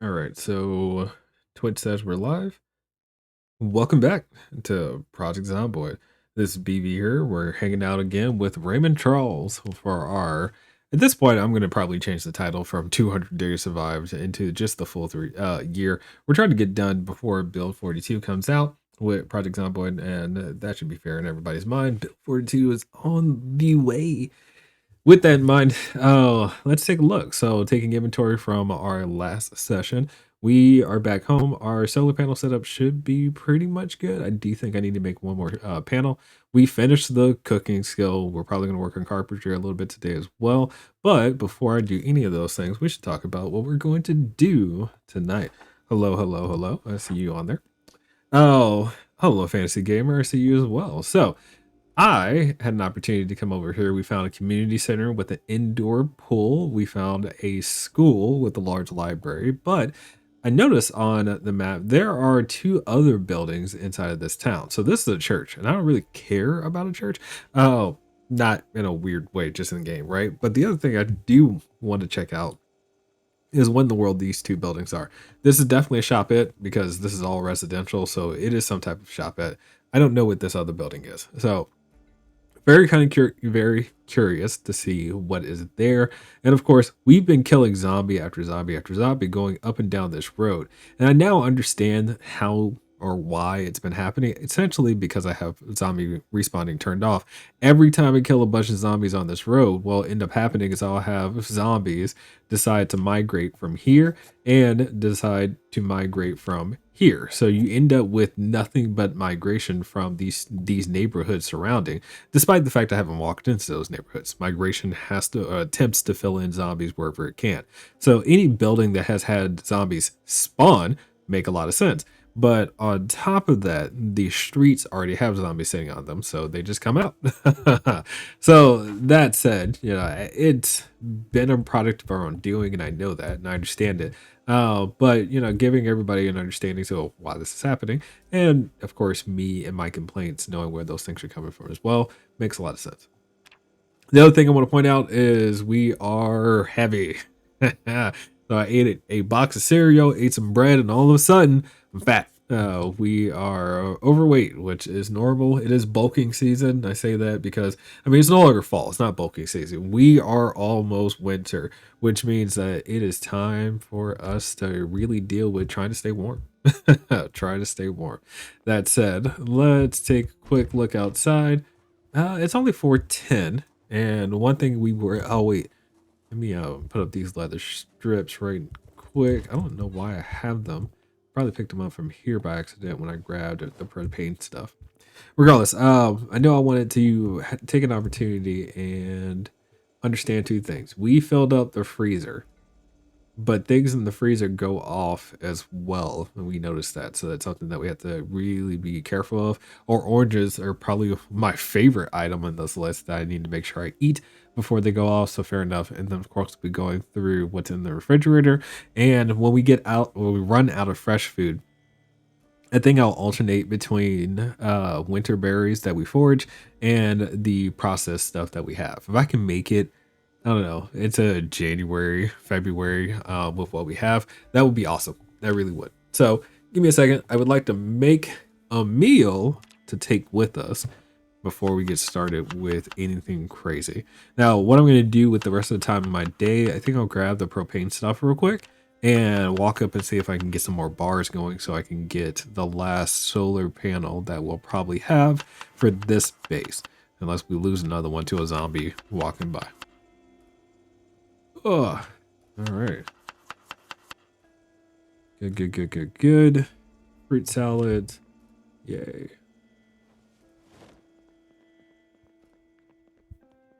All right, so Twitch says we're live. Welcome back to Project Zomboid. This is BB here. We're hanging out again with Raymond Charles for our. At this point, I'm going to probably change the title from 200 Days Survived into just the full year. We're trying to get done before Build 42 comes out with Project Zomboid, and that should be fair in everybody's mind. Build 42 is on the way. With that in mind, let's take a look. So, taking inventory from our last session, we are back home. Our solar panel setup should be pretty much good. I do think I need to make one more panel. We finished the cooking skill. We're probably going to work on carpentry a little bit today as well. But before I do any of those things, we should talk about what we're going to do tonight. Hello, hello, hello. I see you on there. Oh, hello, Fantasy Gamer. I see you as well. So, I had an opportunity to come over here. We found a community center with an indoor pool. We found a school with a large library. But I noticed on the map there are two other buildings inside of this town. So this is a church, and I don't really care about a church. Oh, not in a weird way, just in the game, right? But the other thing I do want to check out is when the world these two buildings are. This is definitely a shop it because this is all residential, so it is some type of shop it. I don't know what this other building is. So very curious to see what is there. And of course, we've been killing zombie after zombie after zombie going up and down this road. And I now understand how or why it's been happening. Essentially because I have zombie respawning turned off. Every time I kill a bunch of zombies on this road, what will end up happening is I'll have zombies decide to migrate from here and decide to migrate from here. So you end up with nothing but migration from these neighborhoods surrounding. Despite the fact I haven't walked into those neighborhoods, migration has to attempts to fill in zombies wherever it can. So any building that has had zombies spawn make a lot of sense. But on top of that, the streets already have zombies sitting on them, so they just come out. So that said, it's been a product of our own doing, and I know that, and I understand it. But giving everybody an understanding to why this is happening, and of course, me and my complaints, knowing where those things are coming from as well, makes a lot of sense. The other thing I want to point out is we are heavy. So I ate a box of cereal, ate some bread, and all of a sudden, I'm fat. We are overweight, which is normal. It is bulking season. I say that because, I mean, it's no longer fall. It's not bulking season. We are almost winter, which means that it is time for us to really deal with trying to stay warm. Trying to stay warm. That said, let's take a quick look outside. It's only 4:10, and one thing we were. Oh wait, let me put up these leather strips right quick. I don't know why I have them. Probably picked them up from here by accident when I grabbed the propane stuff. Regardless, I know I wanted to take an opportunity and understand two things. We filled up the freezer, but things in the freezer go off as well. And we noticed that. So that's something that we have to really be careful of. Or oranges are probably my favorite item on this list that I need to make sure I eat before they go off. So fair enough. And then of course we'll be going through what's in the refrigerator. And when we run out of fresh food, I think I'll alternate between winter berries that we forage and the processed stuff that we have. If I can make it, I don't know, it's a January, February with what we have, that would be awesome. That really would. So give me a second. I would like to make a meal to take with us before we get started with anything crazy. Now, what I'm going to do with the rest of the time of my day, I think I'll grab the propane stuff real quick and walk up and see if I can get some more bars going so I can get the last solar panel that we'll probably have for this base. Unless we lose another one to a zombie walking by. Oh, all right. Good, good, good, good, good. Fruit salad. Yay.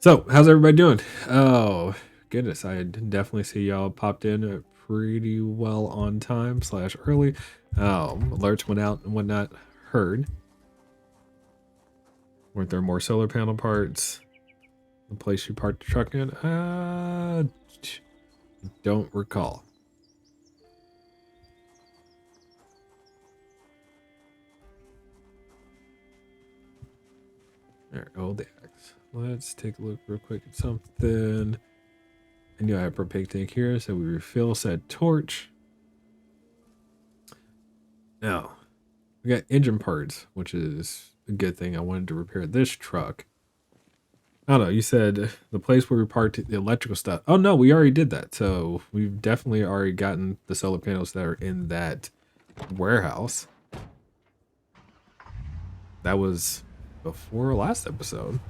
So, how's everybody doing? Oh, goodness. I definitely see y'all popped in pretty well on time / early. Alerts went out and whatnot. Heard. Weren't there more solar panel parts? The place you parked the truck in? Don't recall. All right, old axe. Let's take a look real quick at something. I knew I had propane tank here, so we refill said torch. Now, we got engine parts, which is a good thing. I wanted to repair this truck. I don't know. You said the place where we parked the electrical stuff. Oh no, we already did that. So we've definitely already gotten the solar panels that are in that warehouse. That was before last episode.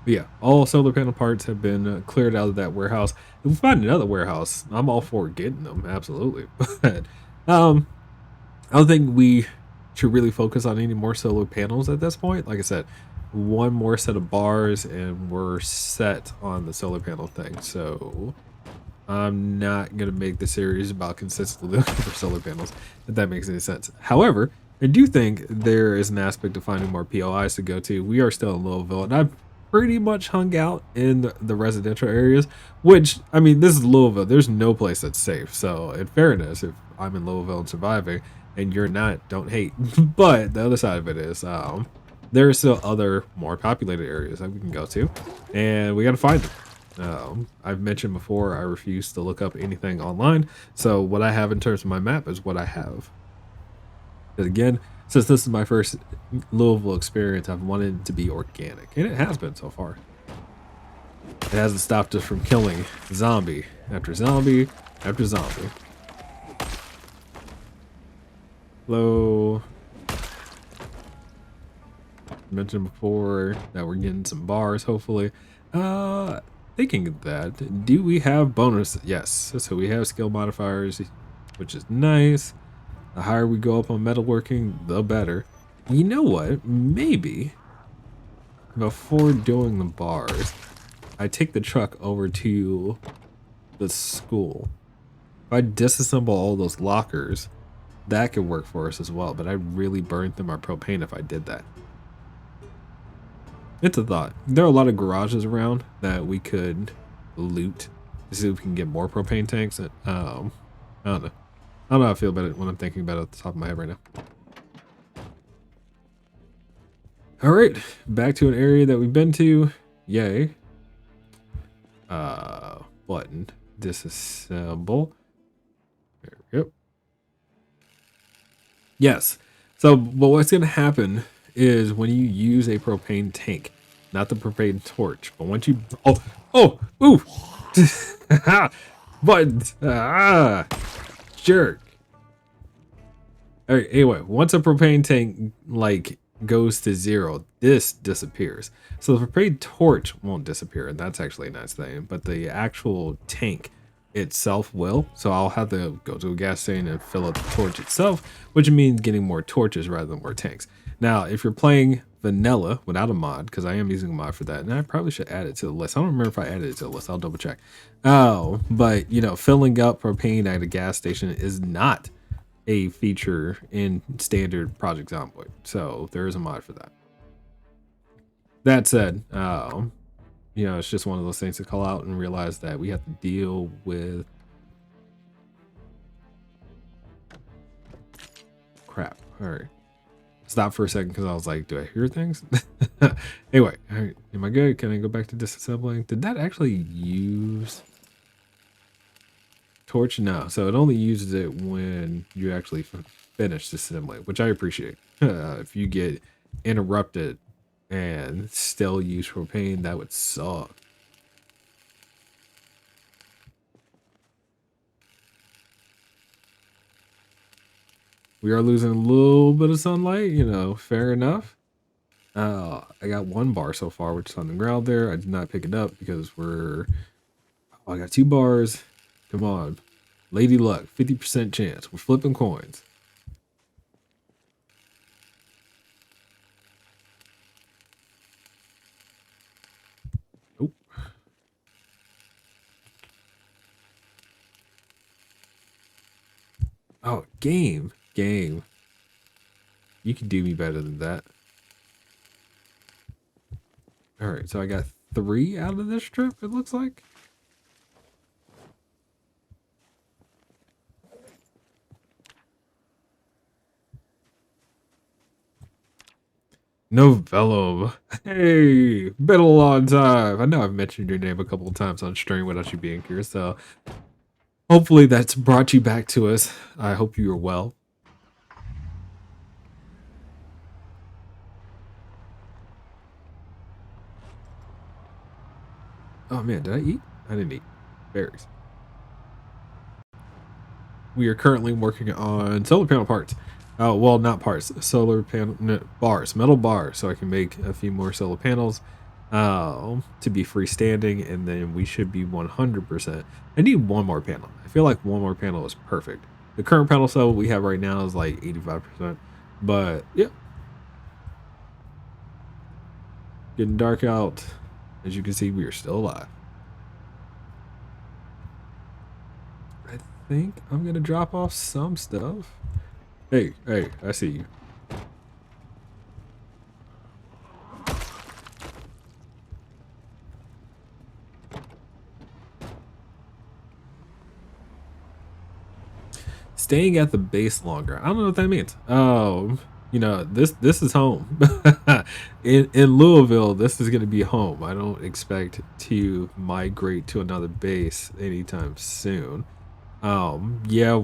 But yeah, all solar panel parts have been cleared out of that warehouse. If we find another warehouse, I'm all for getting them, absolutely. But um, I don't think we should really focus on any more solar panels at this point. Like I said, one more set of bars and we're set on the solar panel thing. So I'm not gonna make the series about consistently looking for solar panels, if that makes any sense. However, I do think there is an aspect of finding more POIs to go to. We are still in Louisville, and I've pretty much hung out in the residential areas, which, I mean, this is Louisville. There's no place that's safe. So, in fairness, if I'm in Louisville and surviving, and you're not, don't hate. But the other side of it is, there are still other more populated areas that we can go to, and we got to find them. I've mentioned before, I refuse to look up anything online. So what I have in terms of my map is what I have. But again, since this is my first Louisville experience, I've wanted it to be organic, and it has been so far. It hasn't stopped us from killing zombie after zombie after zombie. Hello. Mentioned before that we're getting some bars, hopefully. Thinking of that, do we have bonus? Yes. So we have skill modifiers, which is nice. The higher we go up on metalworking, the better. You know what? Maybe before doing the bars, I take the truck over to the school. If I disassemble all those lockers, that could work for us as well. But I'd really burn through my propane if I did that. It's a thought. There are a lot of garages around that we could loot to see if we can get more propane tanks. I don't know. I don't know how I feel about it when I'm thinking about it at the top of my head right now. All right, back to an area that we've been to. Yay. Button. Disassemble. There we go. Yes. So, but what's going to happen is when you use a propane tank, not the propane torch, but once you, ooh, but, jerk. All right, anyway, once a propane tank, like, goes to zero, this disappears. So the propane torch won't disappear, and that's actually a nice thing, but the actual tank itself will. So I'll have to go to a gas station and fill up the torch itself, which means getting more torches rather than more tanks. Now, if you're playing vanilla without a mod, because I am using a mod for that, and I probably should add it to the list. I don't remember if I added it to the list. I'll double check. Oh, but you know, filling up propane at a gas station is not a feature in standard Project Zomboid, so there is a mod for that. That said, you know, it's just one of those things to call out and realize that we have to deal with crap. All right, stop for a second because I was like, do I hear things? Anyway, all right, am I good? Can I go back to disassembling? Did that actually use torch? No, so it only uses it when you actually finish disassembling, which I appreciate. If you get interrupted and still use propane, that would suck. We are losing a little bit of sunlight, you know, fair enough. I got one bar so far, which is on the ground there. I did not pick it up because I got 2 bars. Come on. Lady luck, 50% chance. We're flipping coins. Oh. Oh, game. Game. You can do me better than that. All right, so I got 3 out of this trip, it looks like. Novellum. Hey, been a long time. I know I've mentioned your name a couple of times on stream without you being here, so hopefully that's brought you back to us. I hope you are well. Oh man, did I eat? I didn't eat. Berries. We are currently working on solar panel parts. Well, not parts, solar panel bars, metal bars, so I can make a few more solar panels to be freestanding, and then we should be 100%. I need one more panel. I feel like one more panel is perfect. The current panel cell we have right now is like 85%, but yeah, getting dark out. As you can see, we are still alive. I think I'm gonna drop off some stuff. Hey, hey, I see you. Staying at the base longer. I don't know what that means. This is home. in Louisville, this is gonna be home. I don't expect to migrate to another base anytime soon. Yeah,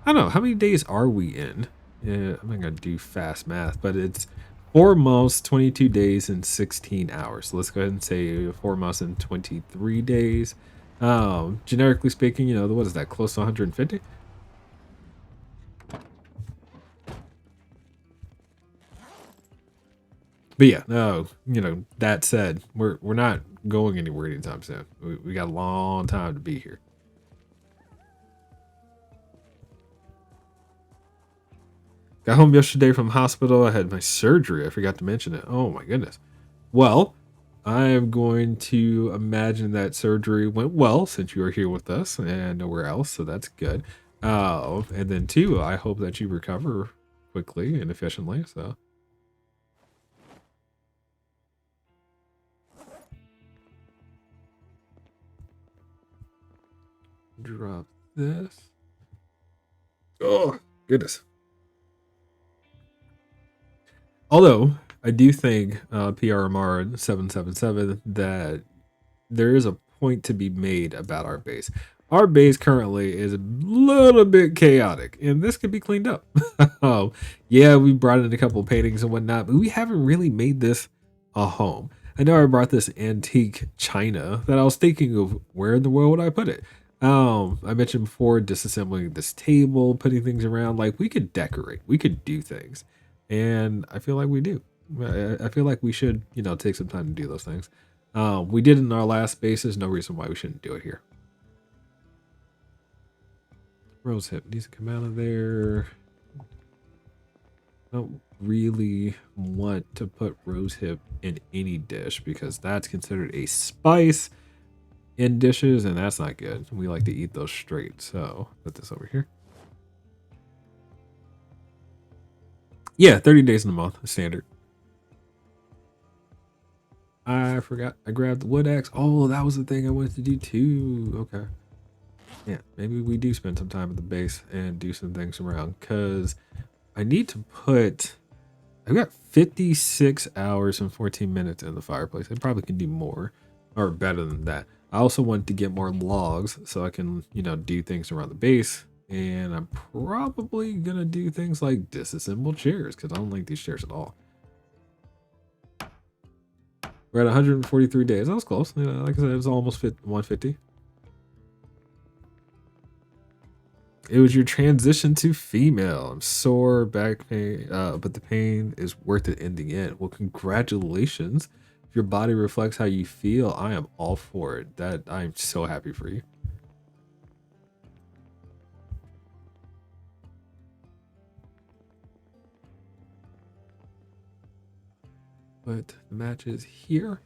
I don't know, how many days are we in? Yeah, I'm not gonna do fast math, but it's 4 months, 22 days, and 16 hours. So let's go ahead and say 4 months and 23 days. Generically speaking, what is that? Close to 150? But yeah, no, that said, we're not going anywhere anytime soon. We got a long time to be here. Got home yesterday from hospital. I had my surgery. I forgot to mention it. Oh my goodness. Well, I am going to imagine that surgery went well since you are here with us and nowhere else, so that's good. And then two, I hope that you recover quickly and efficiently. So drop this. Oh goodness. Although I do think PRMR 777 that there is a point to be made about our base. Our base currently is a little bit chaotic, and this could be cleaned up. Yeah, we brought in a couple of paintings and whatnot, but we haven't really made this a home. I know I brought this antique china that I was thinking of where in the world would I put it. I mentioned before disassembling this table, putting things around. Like we could decorate, we could do things, and I feel like we do. I feel like we should, take some time to do those things. We did it in our last bases. No reason why we shouldn't do it here. Rose hip needs to come out of there. I don't really want to put rose hip in any dish because that's considered a spice in dishes, and that's not good. We like to eat those straight. So put this over here. Yeah, 30 days in a month, standard. I forgot. I grabbed the wood axe. Oh, that was the thing I wanted to do too. Okay. Yeah, maybe we do spend some time at the base and do some things around because I need to put. I've got 56 hours and 14 minutes in the fireplace. I probably can do more or better than that. I also want to get more logs so I can, do things around the base. And I'm probably going to do things like disassemble chairs because I don't like these chairs at all. We're at 143 days. That was close. Like I said, it was almost 150. It was your transition to female. I'm sore, back pain, but the pain is worth it in the end. Well, congratulations. If your body reflects how you feel, I am all for it. That I'm so happy for you. But the match is here.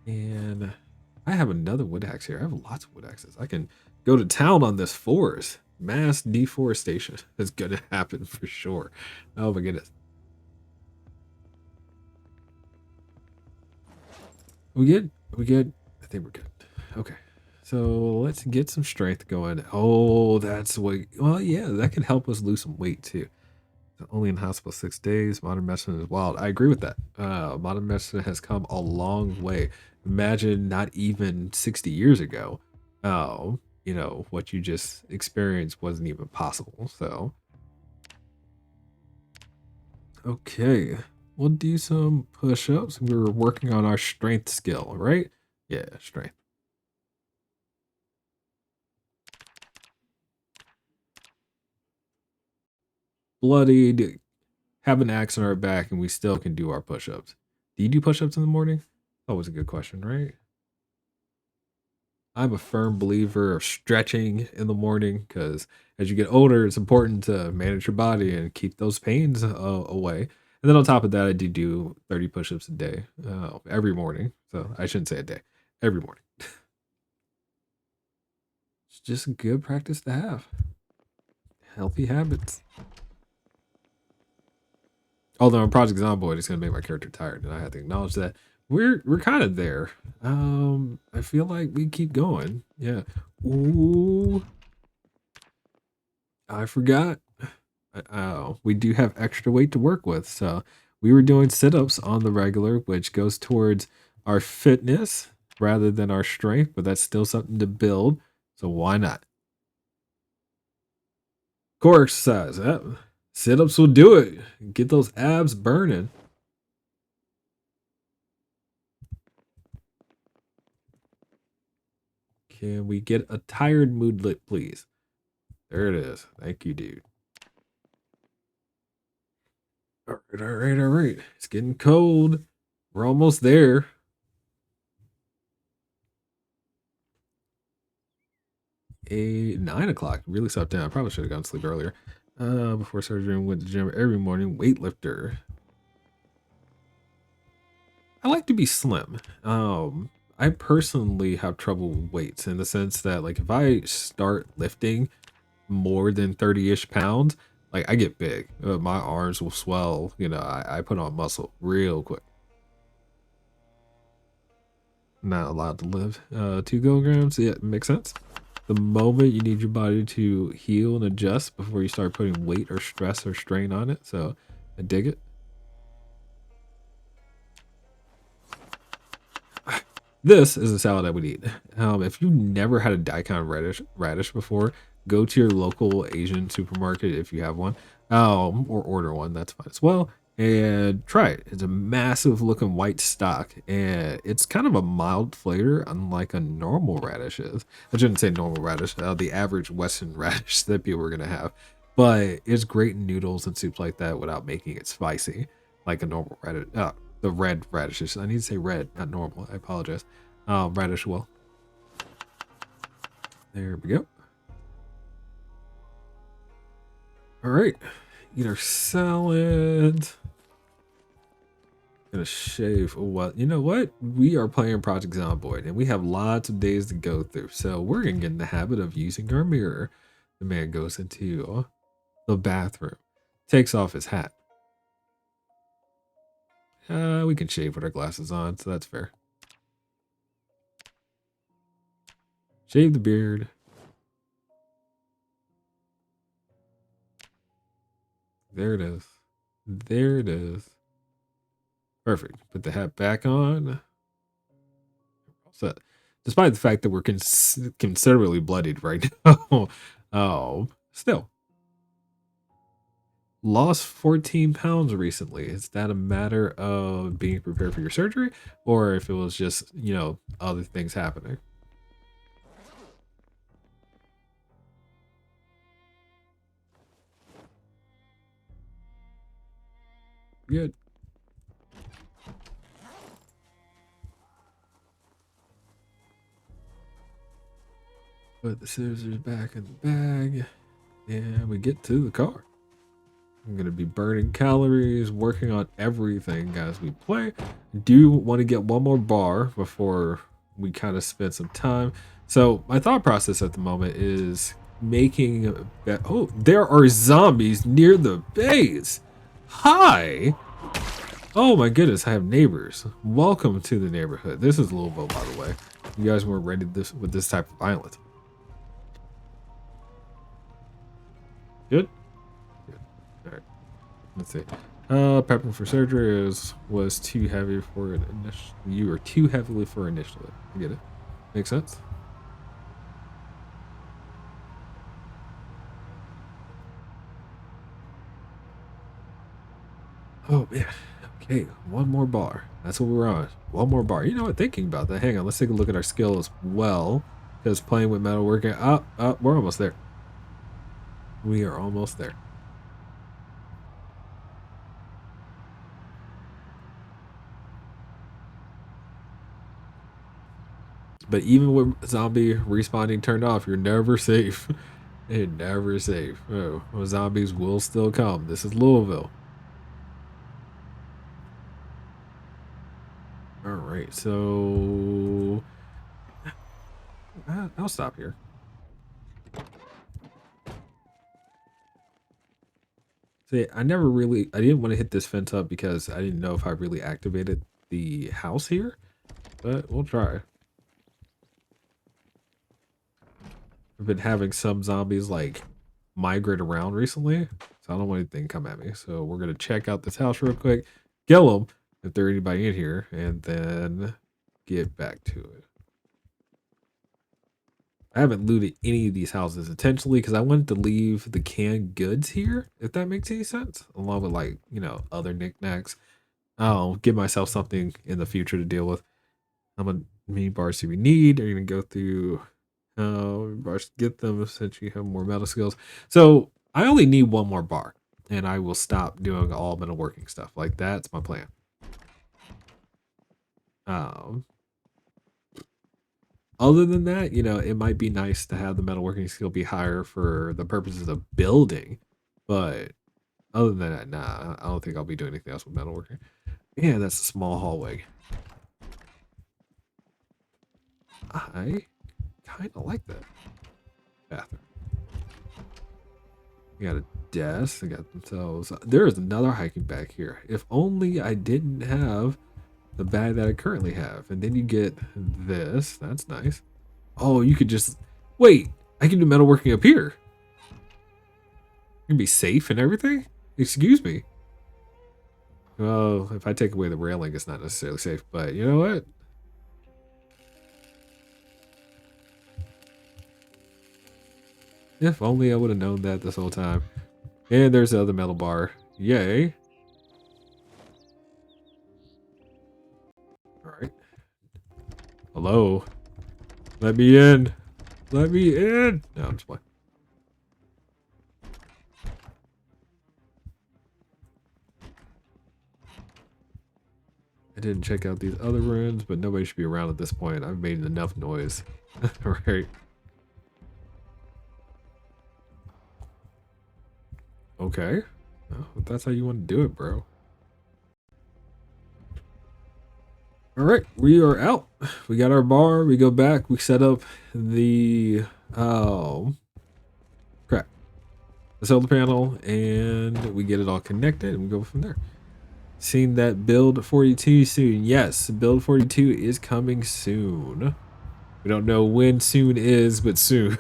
And I have another wood axe here. I have lots of wood axes. I can go to town on this forest. Mass deforestation is going to happen for sure. Oh my goodness. We good? We good? I think we're good. Okay. So let's get some strength going. Oh, that's what. Well, yeah, that can help us lose some weight too. Only in hospital 6 days. Modern medicine is wild. I agree with that. Modern medicine has come a long way. Imagine not even 60 years ago. What you just experienced wasn't even possible. So, okay. We'll do some push ups. We were working on our strength skill, right? Yeah, strength. Bloodied, have an axe on our back, and we still can do our push ups. Do you do push ups in the morning? That was a good question, right? I'm a firm believer of stretching in the morning because as you get older, it's important to manage your body and keep those pains away. And then on top of that, I do 30 push-ups a day, every morning. So I shouldn't say a day, every morning. It's just a good practice to have. Healthy habits. Although in Project Zomboid, it's gonna make my character tired, and I have to acknowledge that we're kind of there. I feel like we keep going. Yeah. Ooh, I forgot. We do have extra weight to work with. So we were doing sit-ups on the regular, which goes towards our fitness rather than our strength, but that's still something to build. So why not? Core exercise. Sit-ups will do it. Get those abs burning. Can we get a tired moodlet, please? There it is. Thank you, dude. All right, all right, all right. It's getting cold. We're almost there. 9 o'clock. Really slept down. I probably should have gone to sleep earlier. Before surgery, went to the gym every morning. Weightlifter. I like to be slim. I personally have trouble with weights in the sense that, like, if I start lifting more than 30-ish pounds, like, I get big. My arms will swell. I put on muscle real quick. Not allowed to live. 2 kilograms. Yeah, makes sense. The moment you need your body to heal and adjust before you start putting weight or stress or strain on it. So I dig it. This is a salad I would eat. If you never had a daikon radish before, go to your local Asian supermarket if you have one, or order one. That's fine as well, and try it. It's a massive looking white stock, and it's kind of a mild flavor, unlike a normal radish is. I shouldn't say normal radish, the average Western radish that people are gonna have, but it's great in noodles and soups like that without making it spicy like a normal radish. The red radishes. I need to say red, not normal. I apologize. Radish well. There we go. All right. Eat our salad. Gonna shave. Well, you know what? We are playing Project Zomboid, and we have lots of days to go through. So we're gonna get in the habit of using our mirror. The man goes into the bathroom, takes off his hat. We can shave with our glasses on, so that's fair. Shave the beard. There it is. There it is. Perfect. Put the hat back on. So, despite the fact that we're considerably bloodied right now, still lost 14 pounds recently. Is that a matter of being prepared for your surgery, or if it was just other things happening? Good. Put the scissors back in the bag, and we get to the car. I'm gonna be burning calories, working on everything as we play. Do want to get one more bar before we kind of spend some time. So my thought process at the moment is making. Oh, there are zombies near the base. Hi. Oh my goodness, I have neighbors. Welcome to the neighborhood. This is Louisville, by the way. You guys weren't ready with this type of violence. Good. Good. All right. Let's see. Prepping for surgery was too heavy for an initial. You were too heavily for initially. I get it. Makes sense. Oh man. Okay, one more bar. That's what we're on. One more bar. You know what? Thinking about that. Hang on. Let's take a look at our skill as well. Because playing with metalworking. We're almost there. We are almost there. But even with zombie respawning turned off, you're never safe. You're never safe. Oh, well, zombies will still come. This is Louisville. All right, so I'll stop here. See, I didn't want to hit this fence up because I didn't know if I really activated the house here, but we'll try. I've been having some zombies like migrate around recently, so I don't want anything to come at me. So we're gonna check out this house real quick, kill them if there's anybody in here, and then get back to it. I haven't looted any of these houses intentionally because I wanted to leave the canned goods here, if that makes any sense, along with like, other knickknacks. I'll give myself something in the future to deal with. How many bars do we need? Are you gonna go through bars to get them since you have more metal skills? So I only need one more bar and I will stop doing all metalworking stuff. Like that's my plan. Um Other than that, it might be nice to have the metalworking skill be higher for the purposes of building, but other than that, nah, I don't think I'll be doing anything else with metalworking. Yeah, that's a small hallway. I kind of like that bathroom. We got a desk. They got themselves. There is another hiking bag here. If only I didn't have the bag that I currently have. And then you get this. That's nice. Oh, you could just wait. I can do metalworking up here. You can be safe and everything. Excuse me. Well, if I take away the railing, it's not necessarily safe. But you know what? If only I would have known that this whole time. And there's the other metal bar. Yay. All right. Hello. Let me in. Let me in. No, I'm just playing. I didn't check out these other rooms, but nobody should be around at this point. I've made enough noise. Right. Okay. Well, if that's how you want to do it, bro. All right, we are out. We got our bar. We go back. We set up the crap, the solar panel, and we get it all connected, and we go from there. Seeing that build 42 soon. Yes, build 42 is coming soon. We don't know when soon is, but soon.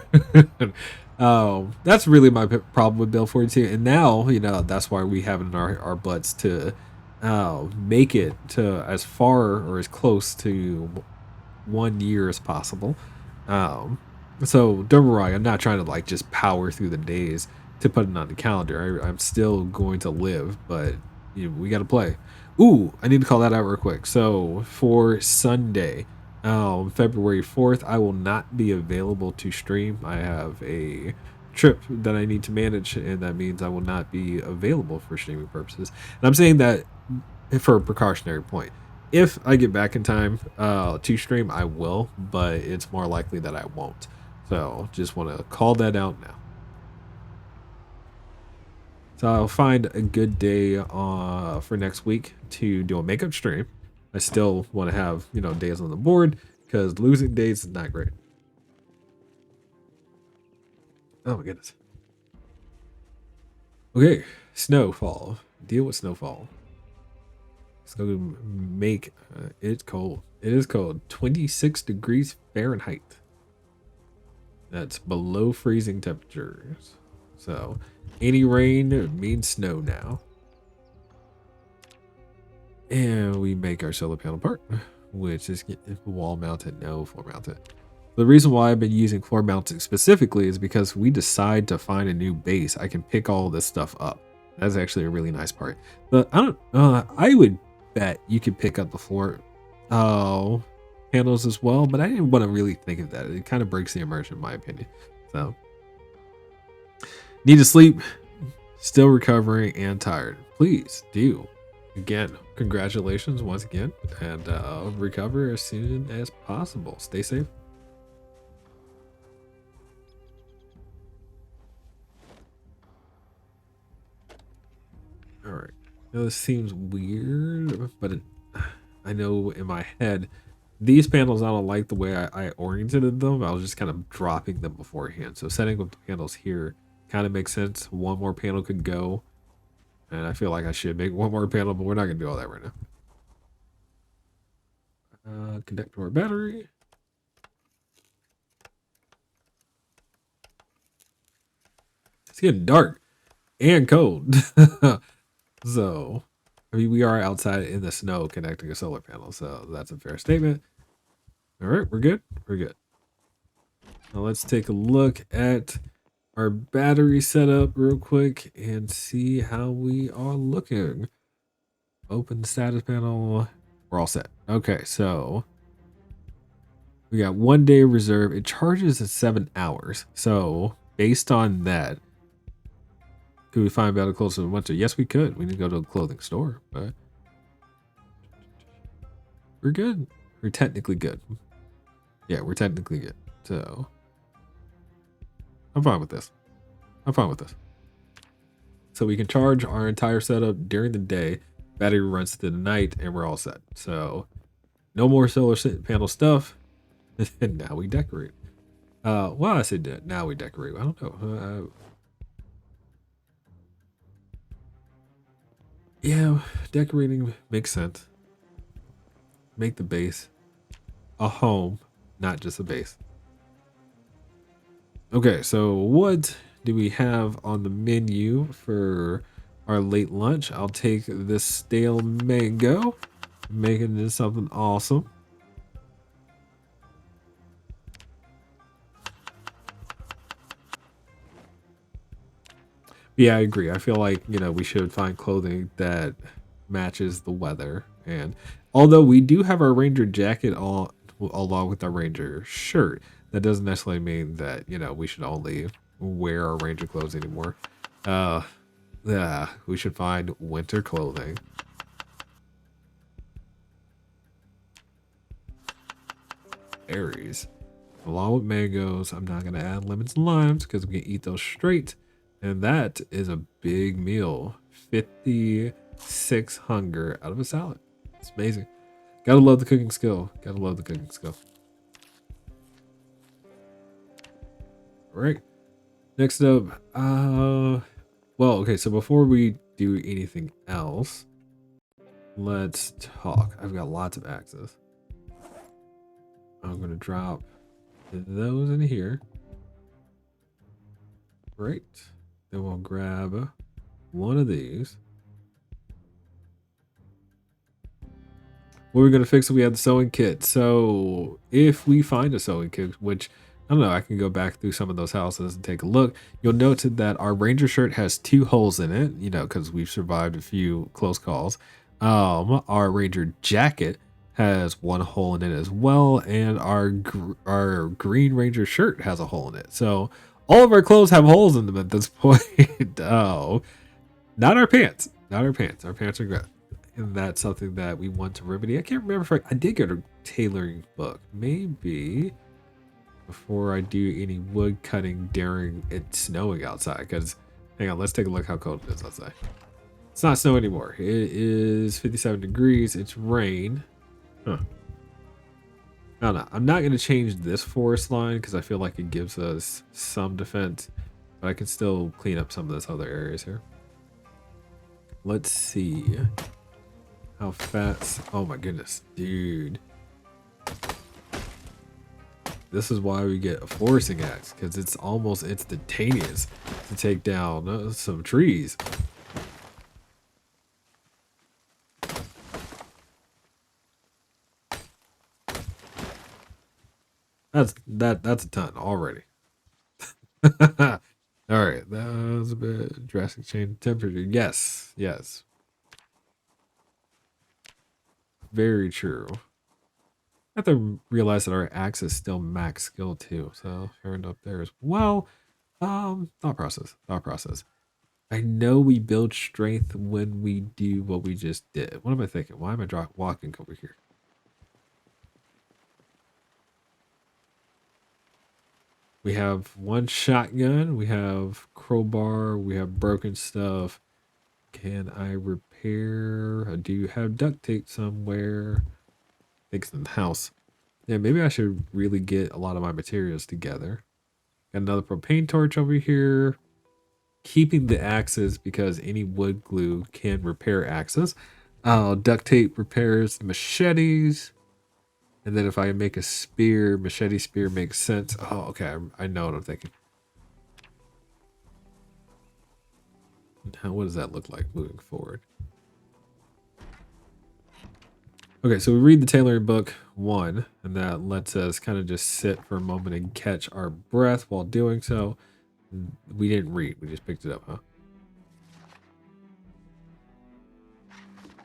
That's really my problem with build 42. And now, that's why we have it in our butts to make it to as far or as close to 1 year as possible. Um, so don't get me wrong, I'm not trying to like just power through the days to put it on the calendar. I'm still going to live, but we got to play. Ooh, I need to call that out real quick. So for Sunday, February 4th, I will not be available to stream. I have a trip that I need to manage, and that means I will not be available for streaming purposes. And I'm saying that for a precautionary point. If I get back in time to stream, I will, but it's more likely that I won't. So just want to call that out now. So I'll find a good day for next week to do a makeup stream. I still want to have, days on the board because losing days is not great. Oh my goodness. Okay, snowfall. Deal with snowfall. It's going to make it cold. It is cold. 26 degrees Fahrenheit. That's below freezing temperatures. So any rain means snow now. And we make our solar panel part, which is wall mounted, no floor mounted. The reason why I've been using floor mounting specifically is because we decide to find a new base, I can pick all this stuff up. That's actually a really nice part. But I would bet you could pick up the floor panels as well, but I didn't want to really think of that. It kind of breaks the immersion in my opinion. So need to sleep, still recovering and tired. Please do. Again, congratulations once again, and recover as soon as possible. Stay safe. All right. Now this seems weird, but I know in my head, these panels, I don't like the way I oriented them. I was just kind of dropping them beforehand. So setting up the panels here kind of makes sense. One more panel could go. And I feel like I should make one more panel, but we're not going to do all that right now. Connect to our battery. It's getting dark and cold. So, I mean, we are outside in the snow connecting a solar panel. So that's a fair statement. All right, we're good. We're good. Now let's take a look at our battery setup real quick and see how we are looking. Open the status panel. We're all set. Okay, so we got 1 day reserve. It charges at 7 hours. So based on that, could we find better clothes in winter? Yes, we could. We need to go to a clothing store, but we're good. We're technically good. Yeah, we're technically good. So I'm fine with this. I'm fine with this. So we can charge our entire setup during the day. Battery runs through the night, and we're all set. So no more solar panel stuff. And now we decorate. Well, I said that. Now we decorate. I don't know. Yeah, decorating makes sense. Make the base a home, not just a base. Okay, so what do we have on the menu for our late lunch? I'll take this stale mango, make it into something awesome. Yeah, I agree. I feel like, we should find clothing that matches the weather. And although we do have our Ranger jacket all along with our Ranger shirt, that doesn't necessarily mean that, we should only wear our Ranger clothes anymore. Yeah, we should find winter clothing. Berries. Along with mangoes, I'm not going to add lemons and limes because we can eat those straight. And that is a big meal. 56 hunger out of a salad. It's amazing. Gotta love the cooking skill. Gotta love the cooking skill. All right. Next up, well, okay, so before we do anything else, let's talk. I've got lots of axes. I'm gonna drop those in here. Right. Then we'll grab one of these. What we're gonna fix is we have the sewing kit. So if we find a sewing kit, which I don't know, I can go back through some of those houses and take a look. You'll note that our Ranger shirt has 2 holes in it, because we've survived a few close calls. Our Ranger jacket has 1 hole in it as well, and our Green Ranger shirt has a hole in it. So all of our clothes have holes in them at this point. Oh, not our pants. Not our pants. Our pants are good. And that's something that we want to remedy. I can't remember if I did get a tailoring book. Maybe before I do any wood cutting during it snowing outside. Because, hang on, let's take a look how cold it is outside. It's not snow anymore. It is 57 degrees. It's rain. Huh. I don't know. I'm not going to change this forest line because I feel like it gives us some defense. But I can still clean up some of those other areas here. Let's see. How fast? Oh my goodness, dude. This is why we get a foresting axe, because it's almost instantaneous to take down some trees. That's a ton already. All right, that was a bit drastic change in temperature. Yes, yes, very true. I have to realize that our axe is still max skill too, so fair up there as well. Thought process, thought process. I know we build strength when we do what we just did. What am I thinking? Why am I walking over here? We have one shotgun, we have crowbar, we have broken stuff. Can I repair? Do you have duct tape somewhere? I think it's in the house. Yeah, maybe I should really get a lot of my materials together. Got another propane torch over here. Keeping the axes because any wood glue can repair axes. Duct tape repairs machetes. And then if I make a spear, machete spear makes sense. Oh, okay. I know what I'm thinking. Now, what does that look like moving forward? Okay, so we read the tailoring book 1, and that lets us kind of just sit for a moment and catch our breath while doing so. We didn't read, we just picked it up, huh?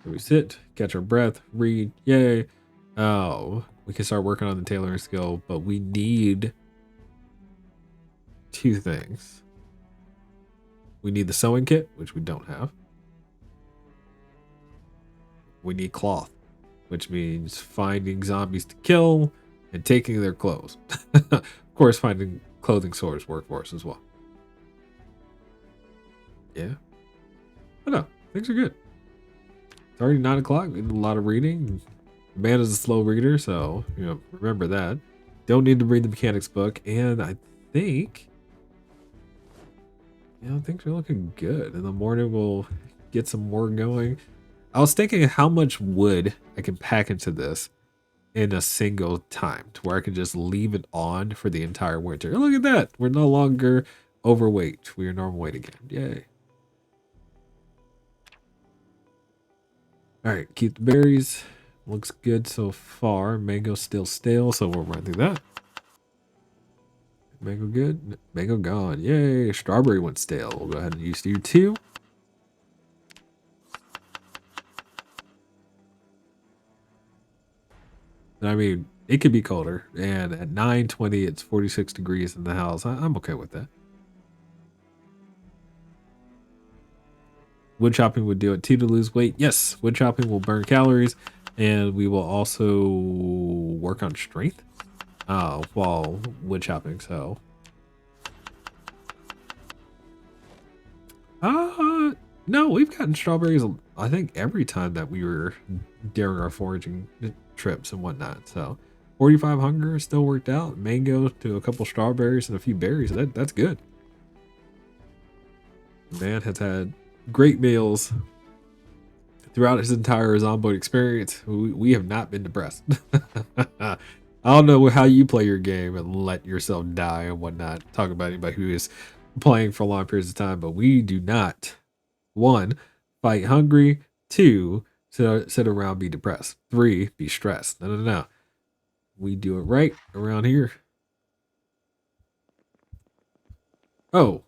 So we sit, catch our breath, read, yay. Oh, we can start working on the tailoring skill, but we need 2 things. We need the sewing kit, which we don't have. We need cloth, which means finding zombies to kill and taking their clothes. Of course, finding clothing stores work for us as well. Yeah. But no, things are good. It's already 9 o'clock. We did a lot of reading. The man is a slow reader, so, remember that. Don't need to read the mechanics book. And I think, things are looking good. In the morning, we'll get some more going. I was thinking how much wood I can pack into this in a single time to where I can just leave it on for the entire winter. Look at that. We're no longer overweight. We are normal weight again. Yay. All right, keep the berries. Looks good so far. Mango's still stale, so we'll run through that. Mango good. Mango gone. Yay. Strawberry went stale. We'll go ahead and use you too. I mean, it could be colder. And at 9:20, it's 46 degrees in the house. I'm okay with that. Wood chopping would do it too to lose weight. Yes, wood chopping will burn calories. And we will also work on strength while wood chopping. So no, we've gotten strawberries, I think, every time that we were during our foraging trips and whatnot. So 45 hunger still worked out. Mango to a couple strawberries and a few berries. That's good. Man has had great meals throughout his entire Zomboid experience. We have not been depressed. I don't know how you play your game and let yourself die and whatnot. Talk about anybody who is playing for long periods of time, but we do not. 1, fight hungry. 2, sit around, be depressed. 3, be stressed. No. We do it right around here. Oh,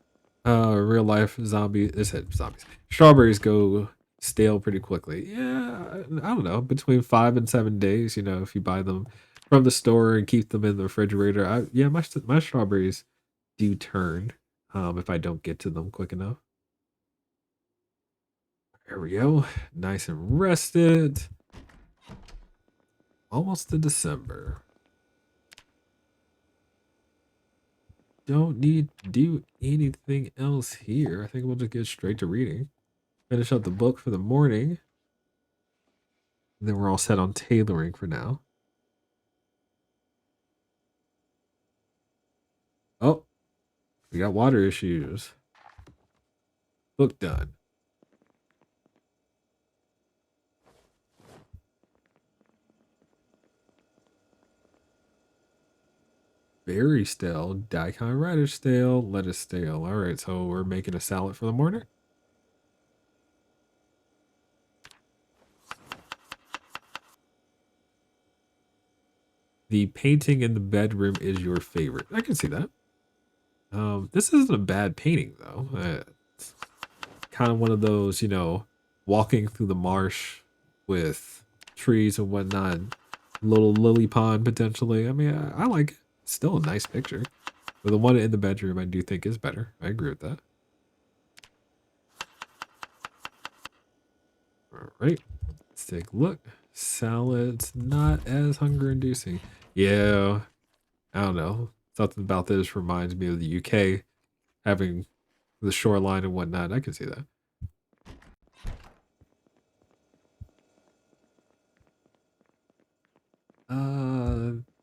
real life zombie. This had zombies. Strawberries go stale pretty quickly. Yeah, I don't know, between 5 and 7 days. If you buy them from the store and keep them in the refrigerator. Yeah, my strawberries do turn if I don't get to them quick enough. There we go. Nice and rested. Almost to December. Don't need to do anything else here. I think we'll just get straight to reading. Finish up the book for the morning. And then we're all set on tailoring for now. Oh, we got water issues. Book done. Berry stale, daikon radish stale, lettuce stale. All right, so we're making a salad for the morning. the painting in the bedroom is your favorite. I can see that. This isn't a bad painting though. It's kind of one of those, you know, walking through the marsh with trees and whatnot. Little lily pond potentially. I mean, I like it. Still a nice picture. But the one in the bedroom I do think is better. I agree with that. All right, let's take a look. Salad's not as hunger inducing. Yeah, I don't know. Something about this reminds me of the UK having the shoreline and whatnot. I can see that.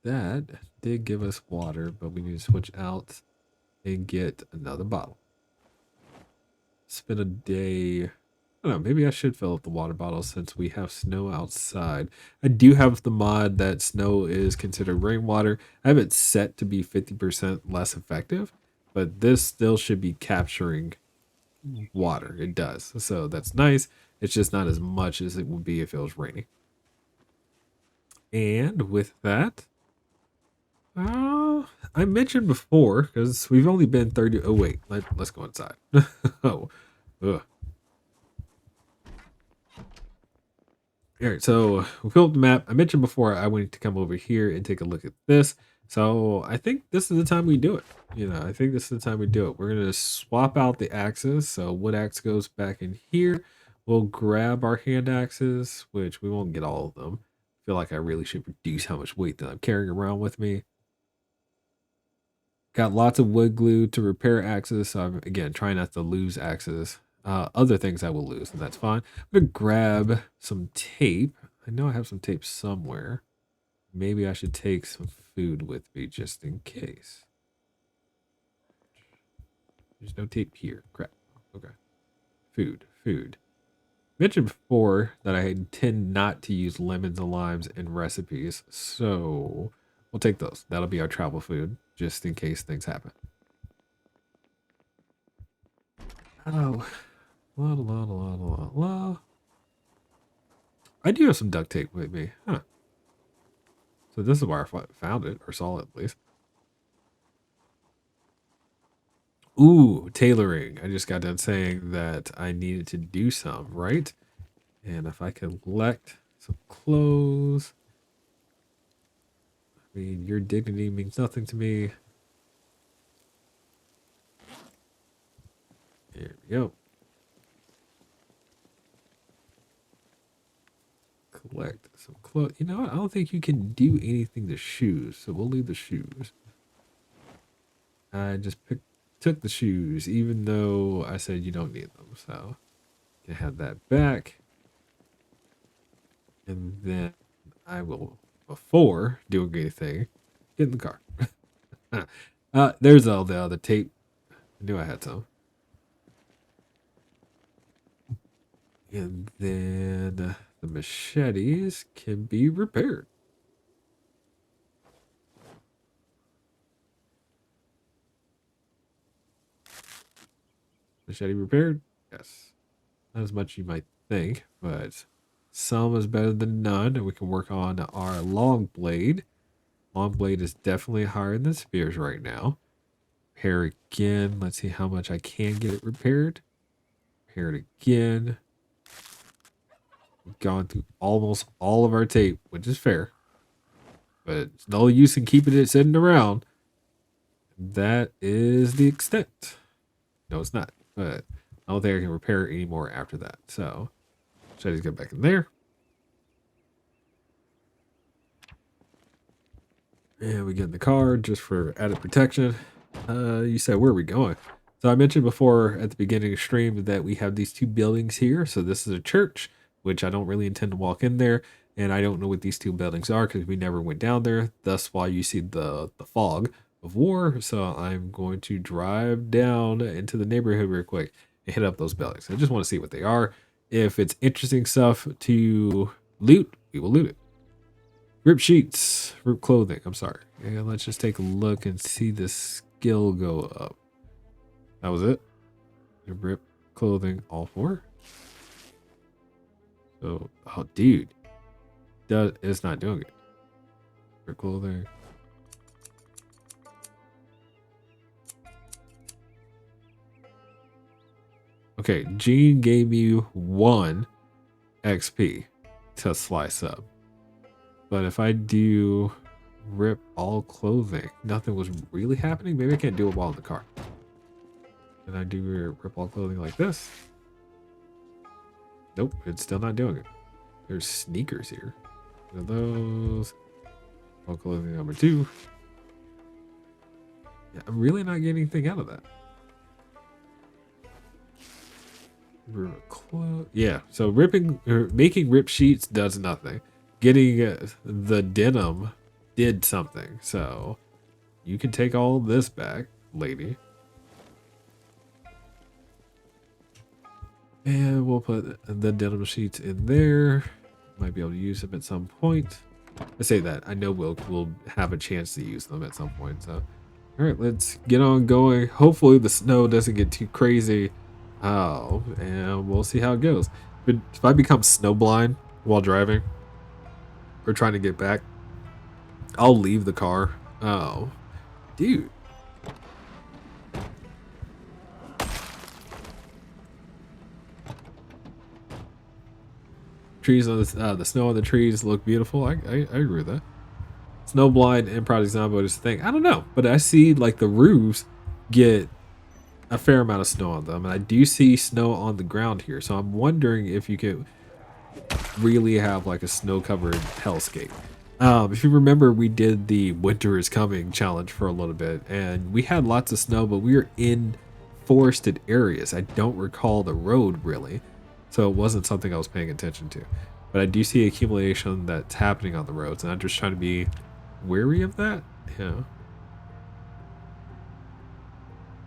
That did give us water, but we need to switch out and get another bottle. Spend a day. I don't know, maybe I should fill up the water bottle since we have snow outside. I do have the mod that snow is considered rainwater. I have it set to be 50% less effective, but this still should be capturing water. It does. So that's nice. It's just not as much as it would be if it was raining. And with that, I mentioned before, because we've only been 30. Oh, wait. Let's go inside. Oh, ugh. All right, so we filled up the map. I mentioned before I wanted to come over here and take a look at this. So I think this is the time we do it. You know, I think this is the time we do it. We're going to swap out the axes. So wood axe goes back in here. We'll grab our hand axes, which we won't get all of them. I feel like I really should reduce how much weight that I'm carrying around with me. Got lots of wood glue to repair axes. So I'm, again, trying not to lose axes. Other things I will lose, and that's fine. I'm going to grab some tape. I know I have some tape somewhere. Maybe I should take some food with me just in case. There's no tape here. Crap. Okay. Food. Mentioned before that I tend not to use lemons and limes in recipes, so we'll take those. That'll be our travel food, just in case things happen. Oh, la. I do have some duct tape with me, huh? So this is where I found it, or saw it at least. Ooh, tailoring. I just got done saying that I needed to do some, right? And if I can collect some clothes, I mean, your dignity means nothing to me. There we go. Collect some clothes. You know what? I don't think you can do anything to shoes, so we'll leave the shoes. I just took the shoes, even though I said you don't need them, so you can have that back. And then I will, before doing anything, get in the car. There's all the other tape. I knew I had some. And then the machetes can be repaired. Machete repaired? Yes. Not as much as you might think, but some is better than none. And we can work on our long blade. Long blade is definitely higher than spears right now. Repair again. Let's see how much I can get it repaired. Repair it again. We've gone through almost all of our tape, which is fair. But it's no use in keeping it sitting around. That is the extent. No, it's not. But I don't think I can repair it anymore after that. So, should I just get back in there? And we get in the car just for added protection. You said, where are we going? So I mentioned before at the beginning of stream that we have these two buildings here. So this is a church, which I don't really intend to walk in there. And I don't know what these two buildings are because we never went down there. That's why you see the fog of war. So I'm going to drive down into the neighborhood real quick and hit up those buildings. I just want to see what they are. If it's interesting stuff to loot, we will loot it. Rip sheets, rip clothing. I'm sorry. And let's just take a look and see the skill go up. That was it. Rip clothing, all four. So, oh, dude, that is not doing it. For clothing. Okay, Gene gave you 1 XP to slice up. But if I do rip all clothing, nothing was really happening. Maybe I can't do it while in the car. Can I do rip all clothing like this? Nope, it's still not doing it. There's sneakers here. One of those. All clothing number 2. Yeah, I'm really not getting anything out of that. Yeah, so ripping or making rip sheets does nothing. Getting the denim did something. So you can take all this back, lady. And we'll put the denim sheets in there. Might be able to use them at some point. I say that. I know we'll have a chance to use them at some point. So, all right, let's get on going. Hopefully the snow doesn't get too crazy. Oh, and we'll see how it goes. But if I become snow blind while driving or trying to get back, I'll leave the car. Oh, dude. Trees on the snow on the trees look beautiful. I agree with that. Snow blind and Project Zomboid is the thing. I don't know, but I see like the roofs get a fair amount of snow on them, and I do see snow on the ground here. So I'm wondering if you could really have like a snow-covered hellscape. If you remember, we did the Winter is Coming challenge for a little bit, and we had lots of snow, but we were in forested areas. I don't recall the road really, so it wasn't something I was paying attention to. But I do see accumulation that's happening on the roads, and I'm just trying to be wary of that. Yeah.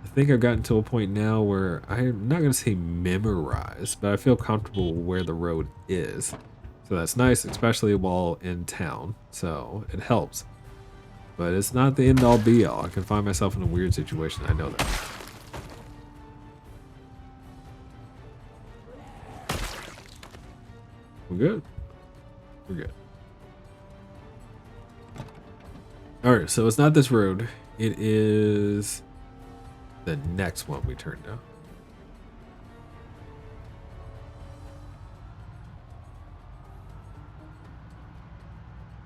I think I've gotten to a point now where I'm not going to say memorize, but I feel comfortable where the road is. So that's nice, especially while in town. So it helps. But it's not the end all be all. I can find myself in a weird situation. I know that. We're good. We're good. Alright, so it's not this road. It is the next one we turn down.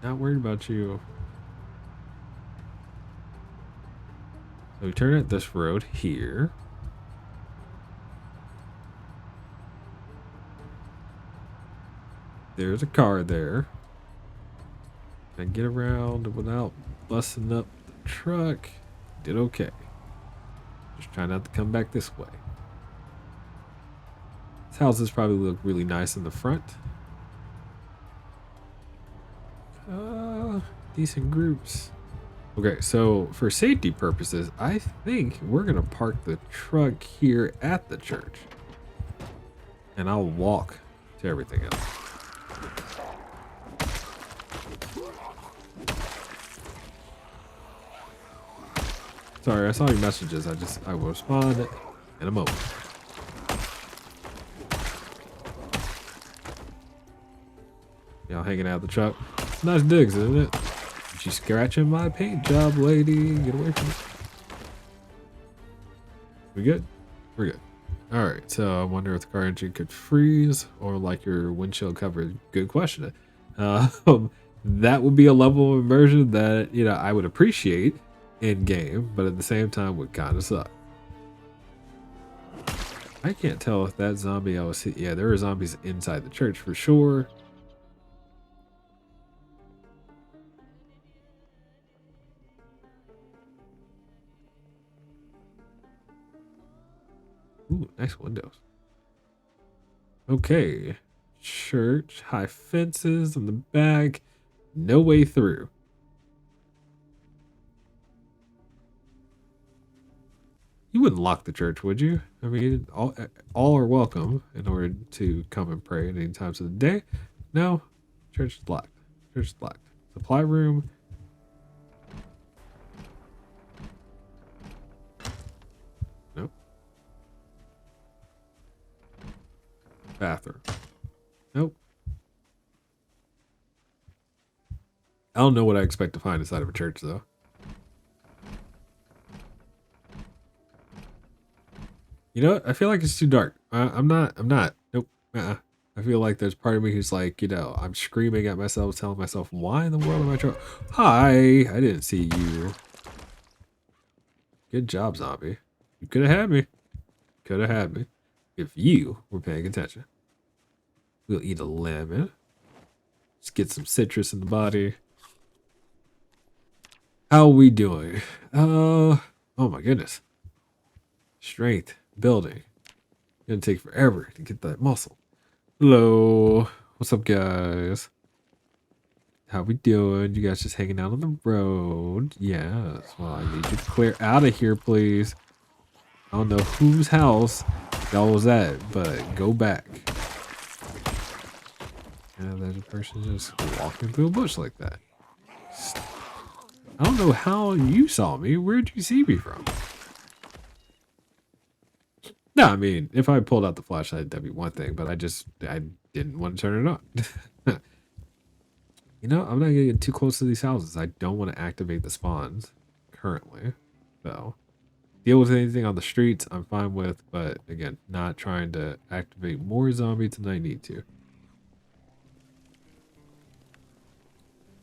Not worried about you. So we turn at this road here. There's a car there. Can I get around without busting up the truck? Did okay. Just try not to come back this way. These houses probably look really nice in the front. Decent groups. Okay, so for safety purposes, I think we're gonna park the truck here at the church. And I'll walk to everything else. Sorry, I saw your messages. I will respond in a moment. Y'all hanging out the truck. Nice digs, isn't it? She's scratching my paint job, lady. Get away from it. We good? We're good. Alright, so I wonder if the car engine could freeze or like your windshield cover. Good question. That would be a level of immersion that, you know, I would appreciate in game, but at the same time would kind of suck. I can't tell if that zombie I was seeing. Yeah, there are zombies inside the church for sure. Ooh, nice windows. Okay. Church, high fences in the back, no way through. You wouldn't lock the church, would you? I mean, all are welcome in order to come and pray at any times of the day. No, church is locked. Church is locked. Supply room. Nope. Bathroom. Nope. I don't know what I expect to find inside of a church, though. You know what? I feel like it's too dark. I'm not. Nope. I feel like there's part of me who's like, I'm screaming at myself, telling myself, why in the world am I trying? Hi, I didn't see you. Good job, zombie. You could have had me. Could have had me. If you were paying attention. We'll eat a lemon. Let's get some citrus in the body. How are we doing? Oh my goodness. Strength, building. Gonna take forever to get that muscle. Hello. What's up, guys? How we doing? You guys just hanging out on the road? Yes. Well, I need you to clear out of here, please. I don't know whose house y'all was at, but go back. And there's a person just walking through a bush like that. I don't know how you saw me. Where'd you see me from? No, I mean, if I pulled out the flashlight, that'd be one thing, but I didn't want to turn it on. I'm not gonna get too close to these houses. I don't want to activate the spawns currently. So, deal with anything on the streets, I'm fine with, but again, not trying to activate more zombies than I need to.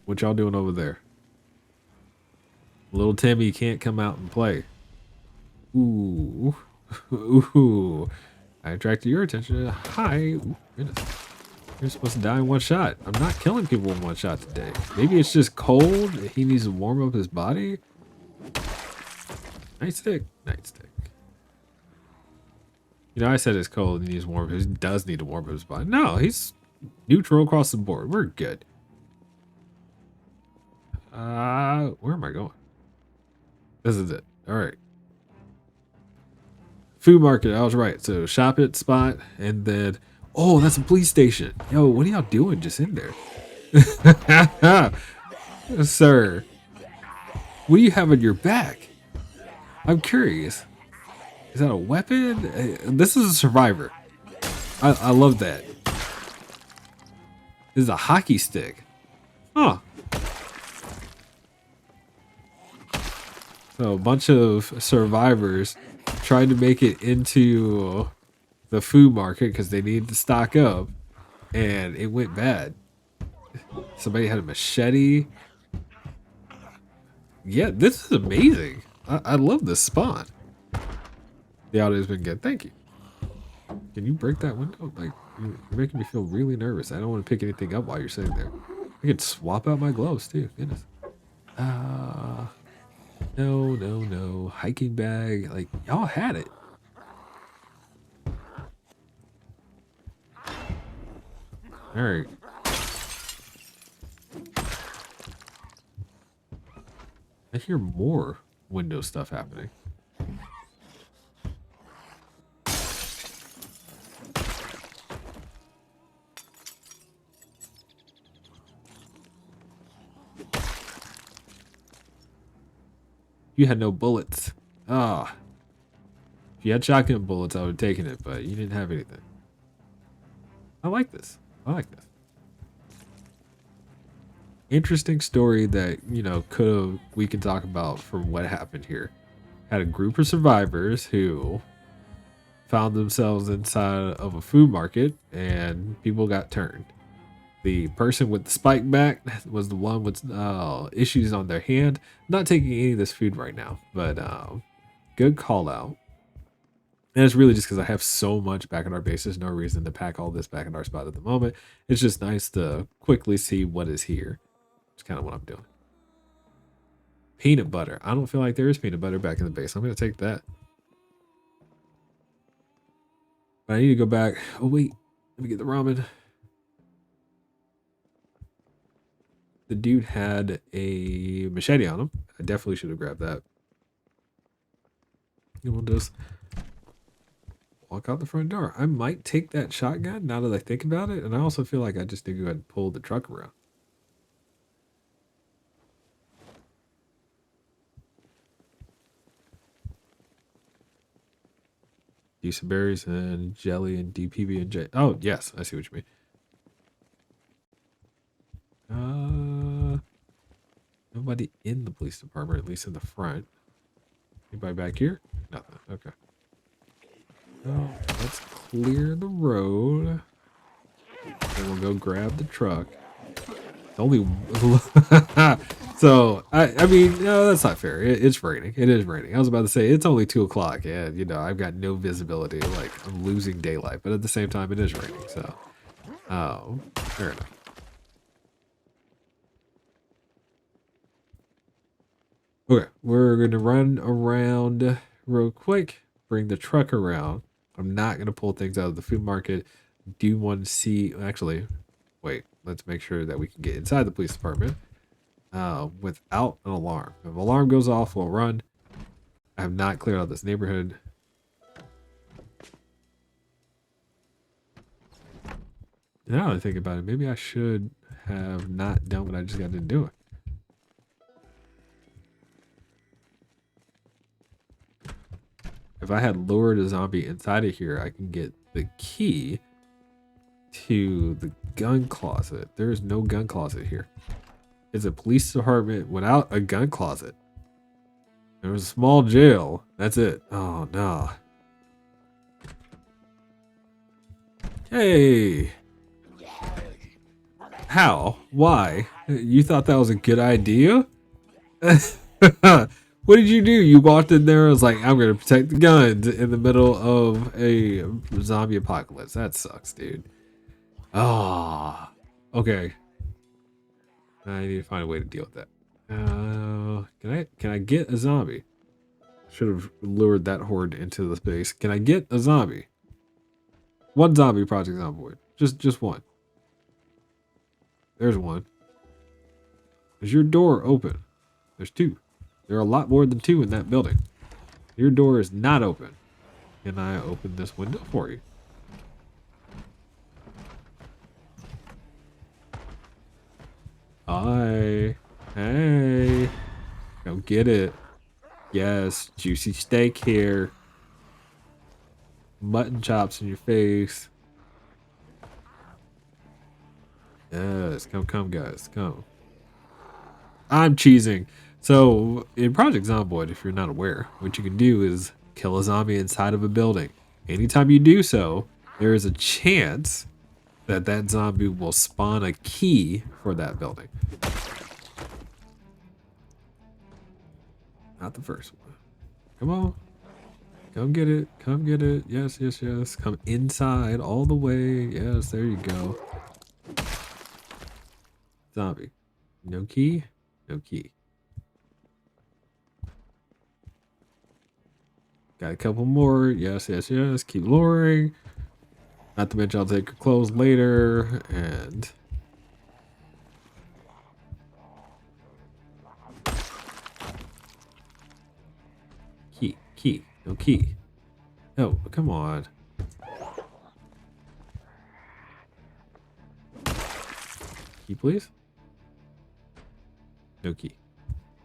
What y'all doing over there? Little Timmy can't come out and play. Ooh. Ooh. I attracted your attention. Hi. Ooh, goodness. You're supposed to die in one shot. I'm not killing people in one shot today. Maybe it's just cold. He needs to warm up his body. Nightstick. Nightstick. I said it's cold and he needs to warm up. He does need to warm up his body. No, he's neutral across the board. We're good. Where am I going? This is it. All right. Food market. I was right. So shop it spot and then, oh, that's a police station. Yo, what are y'all doing just in there? Sir, what do you have on your back? I'm curious. Is that a weapon? This is a survivor. I love that. This is a hockey stick. Huh. So a bunch of survivors tried to make it into the food market because they needed to stock up, and it went bad. Somebody had a machete. Yeah, this is amazing. I love this spawn. The audio's been good. Thank you. Can you break that window? Like, you're making me feel really nervous. I don't want to pick anything up while you're sitting there. I could swap out my gloves too. Goodness. No. Hiking bag. Like, y'all had it. All right. I hear more window stuff happening. You had no bullets. Ah. If you had shotgun bullets, I would have taken it, but you didn't have anything. I like this. I like this. Interesting story that, we can talk about from what happened here. Had a group of survivors who found themselves inside of a food market and people got turned. The person with the spike back was the one with issues on their hand. Not taking any of this food right now, but good call out. And it's really just because I have so much back in our base. There's no reason to pack all this back in our spot at the moment. It's just nice to quickly see what is here. It's kind of what I'm doing. Peanut butter. I don't feel like there is peanut butter back in the base. I'm going to take that. But I need to go back. Oh, wait. Let me get the ramen. The dude had a machete on him. I definitely should have grabbed that. And we'll just walk out the front door. I might take that shotgun now that I think about it. And I also feel like I just need to go ahead and pull the truck around. Use some berries and jelly and DPB and J. Oh, yes. I see what you mean. Nobody in the police department, at least in the front. Anybody back here? Nothing. Okay. Well, let's clear the road. And we'll go grab the truck. It's only so I mean, no, that's not fair. It's raining. It is raining. I was about to say it's only 2 o'clock, and you know I've got no visibility. Like I'm losing daylight, but at the same time, it is raining. So, fair enough. Okay, we're gonna run around real quick. Bring the truck around. I'm not gonna pull things out of the food market. Do you want to see? Actually, wait. Let's make sure that we can get inside the police department. Without an alarm. If an alarm goes off, we'll run. I have not cleared out this neighborhood. Now that I think about it, maybe I should have not done what I just got to do. If I had lured a zombie inside of here, I can get the key to the gun closet. There is no gun closet here. It's a police department without a gun closet. There was a small jail. That's it. Oh, no. Hey. How? Why? You thought that was a good idea? What did you do? You walked in there and was like, I'm going to protect the guns in the middle of a zombie apocalypse. That sucks, dude. Ah. Oh, okay. I need to find a way to deal with that. Can I get a zombie? Should have lured that horde into the space. Can I get a zombie? One zombie, Project Zomboid. Just one. There's one. Is your door open? There's two. There are a lot more than two in that building. Your door is not open. Can I open this window for you? Hi. Hey. Go get it. Yes, juicy steak here. Mutton chops in your face. Yes, come guys, come. I'm cheesing. So in Project Zomboid, if you're not aware, what you can do is kill a zombie inside of a building. Anytime you do so, there is a chance that that zombie will spawn a key for that building. Not the first one. Come on. Come get it. Come get it. Yes, yes, yes. Come inside all the way. Yes, there you go. Zombie. No key? No key. Got a couple more. Yes, yes, yes. Keep luring. Not to mention I'll take your clothes later. And... Key. No key. No, come on. Key, please? No key.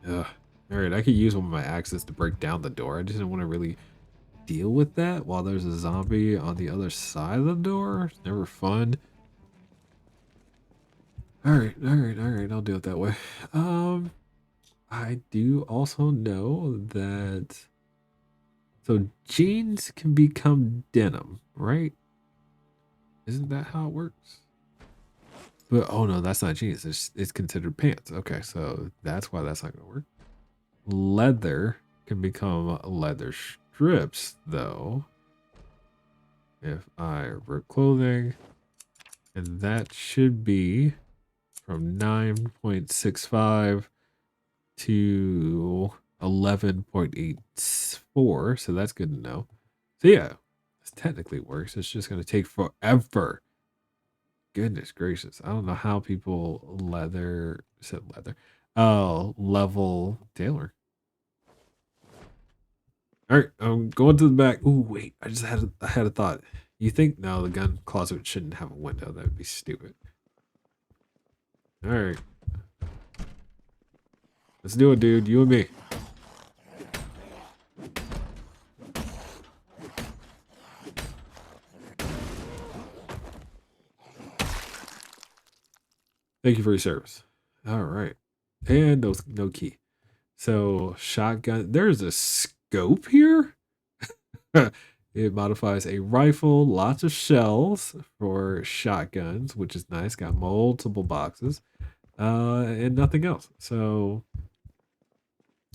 Ugh. Alright, I could use one of my axes to break down the door. I just didn't want to really deal with that while there's a zombie on the other side of the door. It's never fun. Alright, I'll do it that way. I do also know that... So jeans can become denim, right? Isn't that how it works? But oh no, that's not jeans. It's considered pants. Okay, so that's why that's not gonna work. Leather can become leather strips, though. If I rip clothing, and that should be from 9.65 to 11.84. So that's good to know. So yeah, this technically works. It's just gonna take forever. Goodness gracious. I don't know how people level Taylor. All right, I'm going to the back. Ooh, wait, I had a thought. You think no, the gun closet shouldn't have a window. That would be stupid. All right. Let's do it, dude. You and me. Thank you for your service. All right. And no key. So shotgun. There's a scope here. It modifies a rifle, lots of shells for shotguns, which is nice. Got multiple boxes, and nothing else. So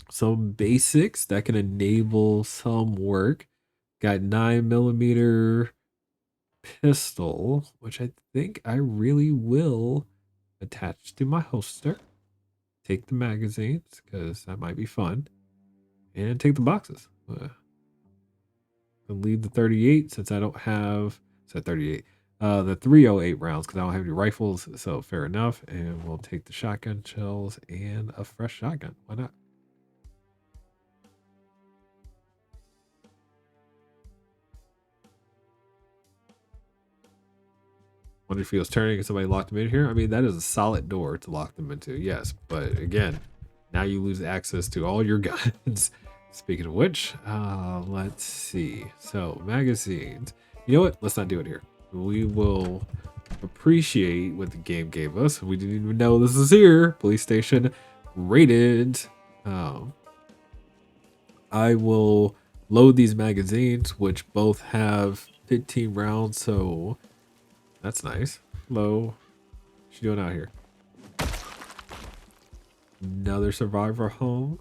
some basics that can enable some work. Got 9mm pistol, which I think I really will attach to my holster. Take the magazines because that might be fun, and take the boxes. And leave the 38 since I don't have 38. The 308 rounds because I don't have any rifles, so fair enough. And we'll take the shotgun shells and a fresh shotgun. Why not? Wonder if he was turning and somebody locked him in here. I mean, that is a solid door to lock them into, yes. But again, now you lose access to all your guns. Speaking of which, let's see. So, magazines. You know what? Let's not do it here. We will appreciate what the game gave us. We didn't even know this is here. Police station rated. Um, I will load these magazines, which both have 15 rounds, so that's nice. Hello. What you doing out here? Another survivor home.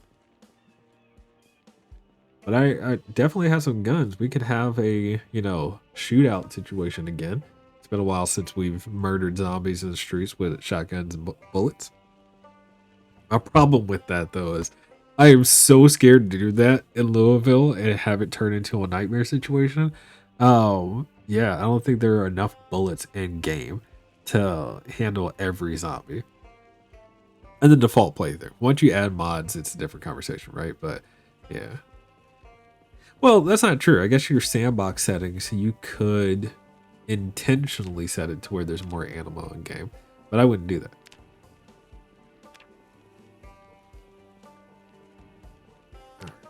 But I definitely have some guns. We could have a, shootout situation again. It's been a while since we've murdered zombies in the streets with shotguns and bullets. My problem with that, though, is I am so scared to do that in Louisville and have it turn into a nightmare situation. Yeah, I don't think there are enough bullets in game to handle every zombie. And the default playthrough. Once you add mods, it's a different conversation, right? But yeah. Well, that's not true. I guess your sandbox settings, you could intentionally set it to where there's more ammo in game, but I wouldn't do that.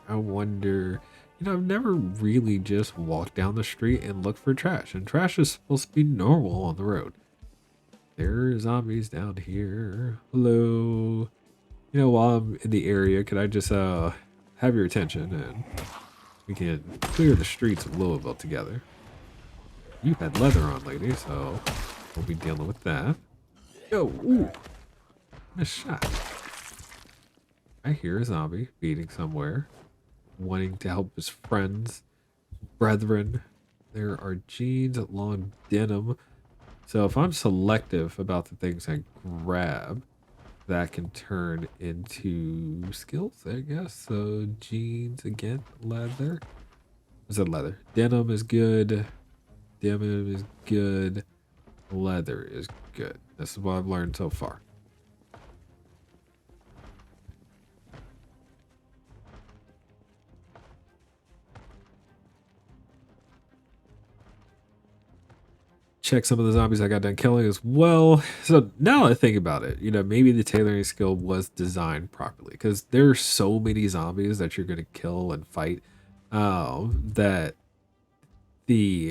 I wonder, I've never really just walked down the street and looked for trash, and trash is supposed to be normal on the road. There are zombies down here. Hello. While I'm in the area, could I just have your attention and we can clear the streets of Louisville together? You've had leather on, lady, so we'll be dealing with that. Yo, ooh, missed shot. I hear a zombie feeding somewhere, wanting to help his friends, brethren. There are jeans, long denim. So if I'm selective about the things I grab, that can turn into skills, I guess. So jeans again, leather. I said leather. Denim is good. Denim is good. Leather is good. This is what I've learned so far. Check some of the zombies I got done killing as well. So now I think about it, maybe the tailoring skill was designed properly because there are so many zombies that you're going to kill and fight that the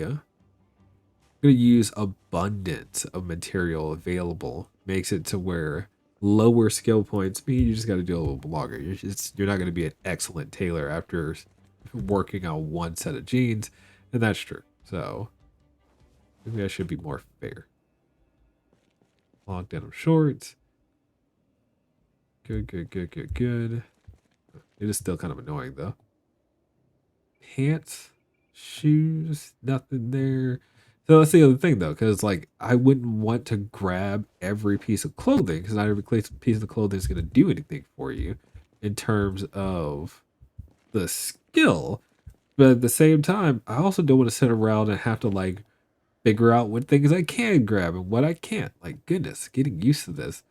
going to use abundance of material available makes it to where lower skill points mean you just got to do a little longer. You're not going to be an excellent tailor after working on one set of jeans, and that's true. So maybe I should be more fair. Long denim shorts. Good, good, good, good, good. It is still kind of annoying though. Pants, shoes, nothing there. So that's the other thing though, because like I wouldn't want to grab every piece of clothing because not every piece of clothing is going to do anything for you in terms of the skill. But at the same time, I also don't want to sit around and have to like figure out what things I can grab and what I can't. Like goodness, getting used to this.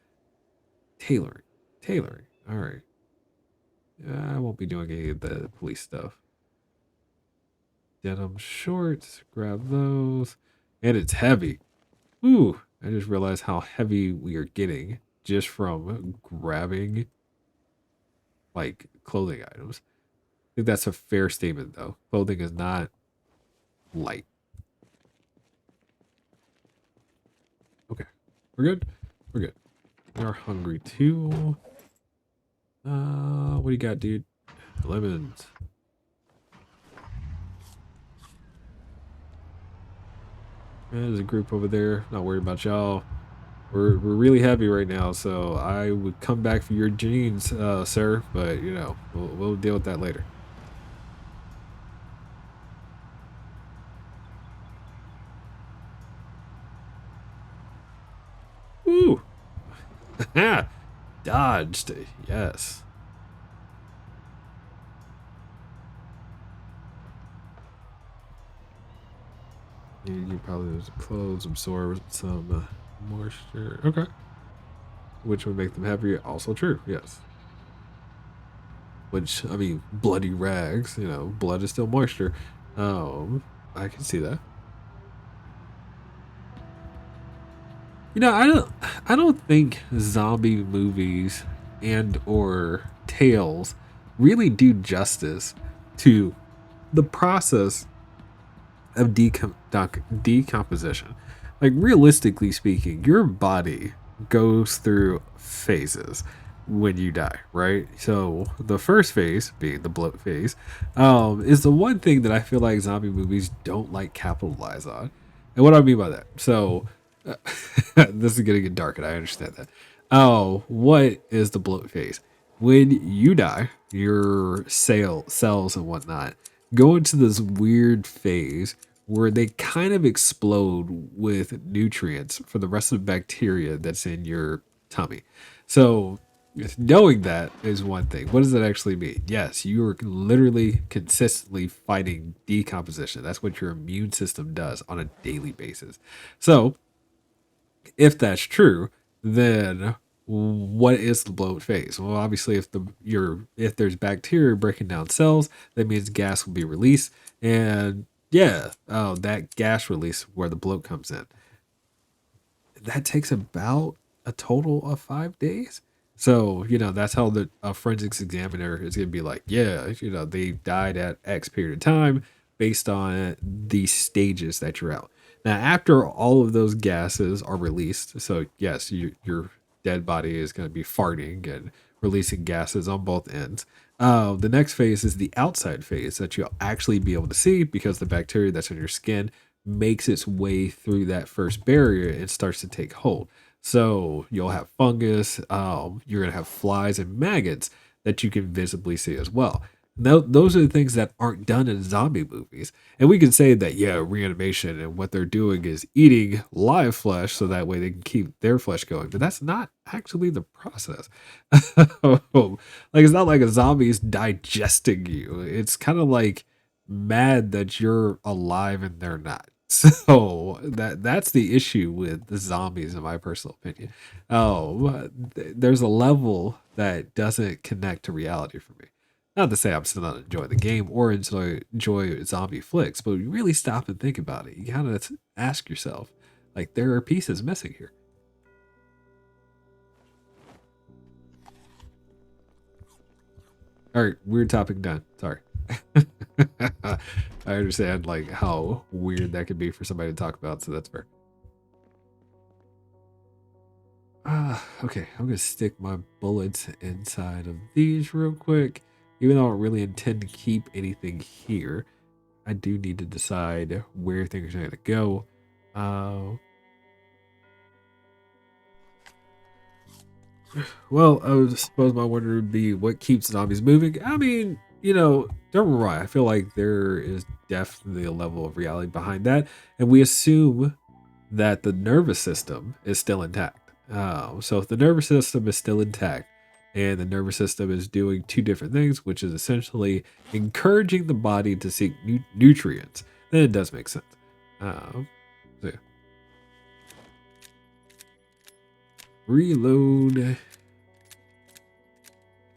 Tailoring, tailoring. All right. I won't be doing any of the police stuff. Denim shorts, grab those. And it's heavy. Ooh, I just realized how heavy we are getting just from grabbing like clothing items. I think that's a fair statement though. Clothing is not light. Okay. We're good. We're good. We are hungry too. What do you got, dude? Lemons. There's a group over there. Not worried about y'all. We're really happy right now, so I would come back for your jeans, sir. But you know, we'll deal with that later. Woo! Dodged. Yes. You probably lose clothes, absorb some moisture. Okay. Which would make them heavier. Also true. Yes. Which, I mean, bloody rags. You know, blood is still moisture. Um, I can see that. You know, I don't think zombie movies and or tales really do justice to the process of decomposition. Like realistically speaking, your body goes through phases when you die, right? So the first phase, being the bloat phase, is the one thing that I feel like zombie movies don't like capitalize on. And what do I mean by that? So this is gonna get dark, and I understand that. Oh, what is the bloat phase? When you die, your cells and whatnot go into this weird phase where they kind of explode with nutrients for the rest of the bacteria that's in your tummy. So knowing that is one thing. What does that actually mean? Yes, you are literally consistently fighting decomposition. That's what your immune system does on a daily basis. So if that's true, then what is the bloat phase? Well, obviously, if there's bacteria breaking down cells, that means gas will be released, and yeah, that gas release where the bloat comes in. That takes about a total of 5 days. So you know that's how the forensics examiner is going to be like, yeah, you know they died at X period of time based on the stages that you're out. Now, after all of those gases are released, so yes, your dead body is going to be farting and releasing gases on both ends. The next phase is the outside phase that you'll actually be able to see because the bacteria that's in your skin makes its way through that first barrier and starts to take hold. So you'll have fungus, you're gonna have flies and maggots that you can visibly see as well. Now, those are the things that aren't done in zombie movies. And we can say that, yeah, reanimation and what they're doing is eating live flesh so that way they can keep their flesh going. But that's not actually the process. Like, it's not like a zombie is digesting you. It's kind of like mad that you're alive and they're not. So that's the issue with the zombies, in my personal opinion. There's a level that doesn't connect to reality for me. Not to say I'm still not enjoying the game or enjoy zombie flicks, but you really stop and think about it. You kind of ask yourself, like, there are pieces missing here. All right, weird topic done. Sorry. I understand like how weird that could be for somebody to talk about, so that's fair. Okay, I'm gonna stick my bullets inside of these real quick. Even though I don't really intend to keep anything here, I do need to decide where things are gonna go. Uh, well, I suppose my wonder would be what keeps zombies moving. I mean, you know, don't get me wrong. I feel like there is definitely a level of reality behind that, and we assume that the nervous system is still intact. So if the nervous system is still intact and the nervous system is doing two different things, which is essentially encouraging the body to seek nutrients, then it does make sense. So yeah. Reload.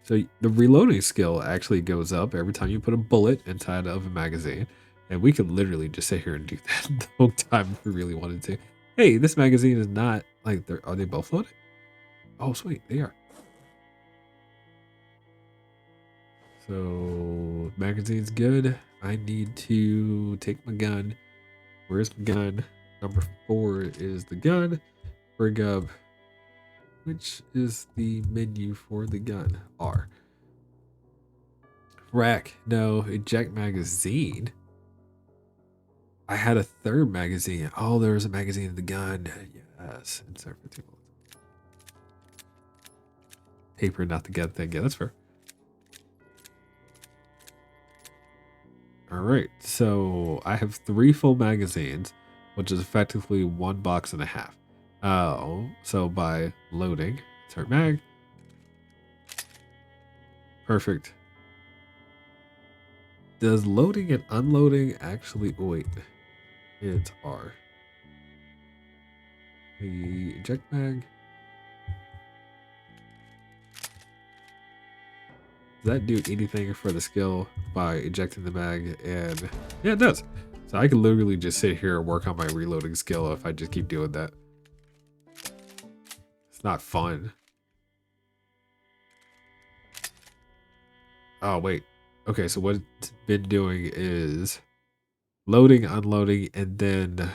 So the reloading skill actually goes up every time you put a bullet inside of a magazine. And we could literally just sit here and do that the whole time if we really wanted to. Hey, this magazine is not like are they both loaded? Oh sweet, they are. So magazine's good. I need to take my gun. Where's my gun? Number 4 is the gun. Bring up which is the menu for the gun? R. Rack. No. Eject magazine. I had a third magazine. Oh, there was a magazine in the gun. Yes. Insert 15 bullets. Paper, not the gun thing. Yeah, that's fair. All right. So I have 3 full magazines, which is effectively 1 box and a half. So by loading, insert mag. Perfect. Does loading and unloading actually wait? It's R. The eject mag. Does that do anything for the skill by ejecting the mag? And yeah, it does. So I can literally just sit here and work on my reloading skill if I just keep doing that. It's not fun. Oh, wait. Okay, so what it's been doing is loading, unloading, and then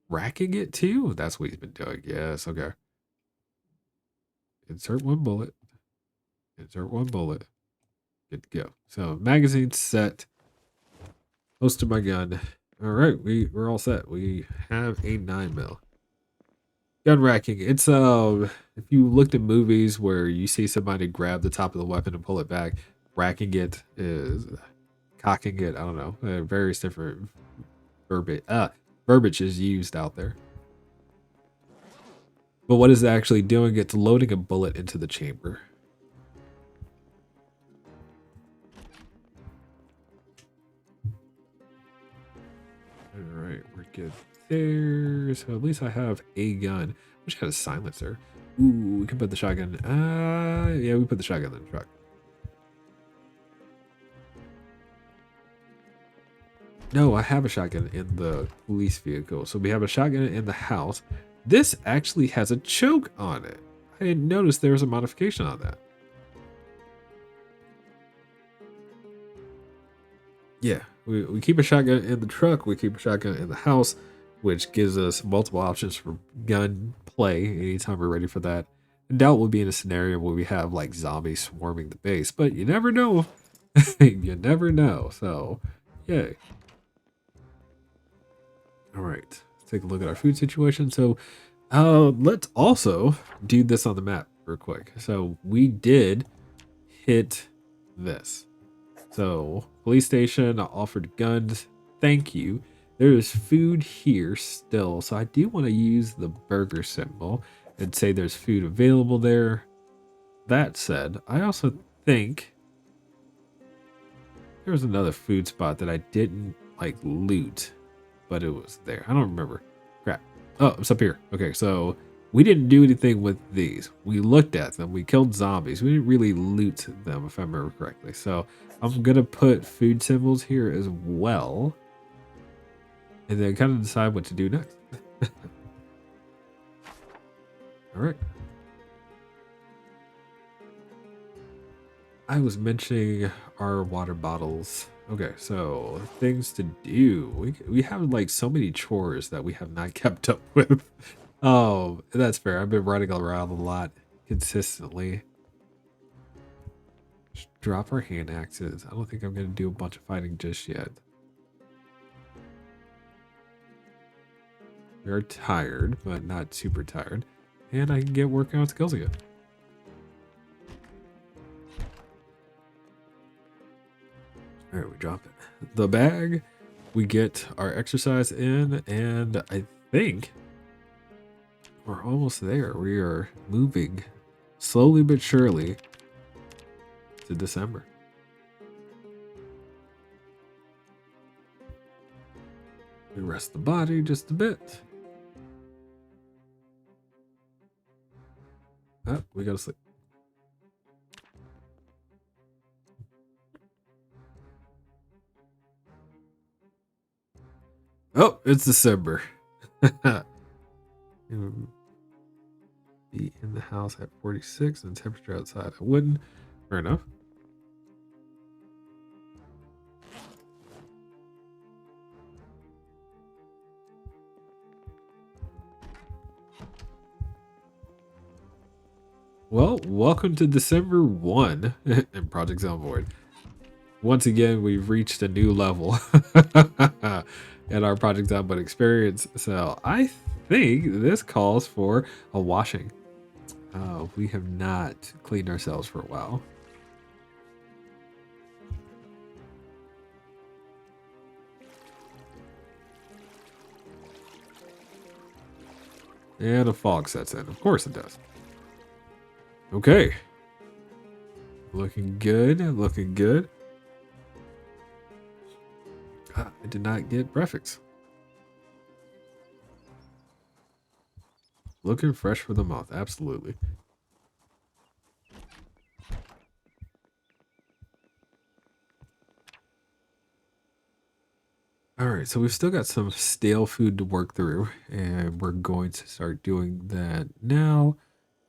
racking it too? That's what he's been doing. Yes, okay. Insert 1 bullet. Insert 1 bullet. Good to go. So magazine set. Close to my gun. All right, we're all set. We have a 9mm. Gun racking. It's if you looked at movies where you see somebody grab the top of the weapon and pull it back, racking it is cocking it. I don't know. Various different verbiage is used out there. But what is it actually doing? It's loading a bullet into the chamber. All right, we're good there. So at least I have a gun. I wish I had a silencer. Ooh, we can put the shotgun. Yeah, we put the shotgun in the truck. No, I have a shotgun in the police vehicle. So we have a shotgun in the house. This actually has a choke on it. I didn't notice there was a modification on that. Yeah, we keep a shotgun in the truck. We keep a shotgun in the house, which gives us multiple options for gun play anytime we're ready for that. I doubt we'll be in a scenario where we have like zombies swarming the base, but you never know. You never know. So, yay. All right, let's take a look at our food situation. So, let's also do this on the map real quick. So we did hit this. So police station offered guns. Thank you. There is food here still. So I do want to use the burger symbol and say there's food available there. That said, I also think there was another food spot that I didn't like loot, but it was there. I don't remember. Crap. Oh, it's up here. Okay, so we didn't do anything with these. We looked at them. We killed zombies. We didn't really loot them, if I remember correctly. So I'm going to put food symbols here as well. And then kind of decide what to do next. All right. I was mentioning our water bottles. Okay, so things to do. We have like so many chores that we have not kept up with. Oh, that's fair. I've been running around a lot consistently. Just drop our hand axes. I don't think I'm gonna do a bunch of fighting just yet. We are tired, but not super tired. And I can get working on skills again. All right, we drop it. The bag, we get our exercise in, and I think we're almost there. We are moving slowly but surely to December. We rest the body just a bit. Oh, we go to sleep. Oh, it's December. Be in the house at 46 and temperature outside. I wouldn't. Fair enough. Well, welcome to December 1 in Project Zomboid. Once again, we've reached a new level in our Project Zomboid experience. So I think this calls for a washing. We have not cleaned ourselves for a while. And a fog sets in. Of course it does. Okay. Looking good. Looking good. I did not get breakfast. Looking fresh for the mouth. Absolutely. All right, so we've still got some stale food to work through, and we're going to start doing that now.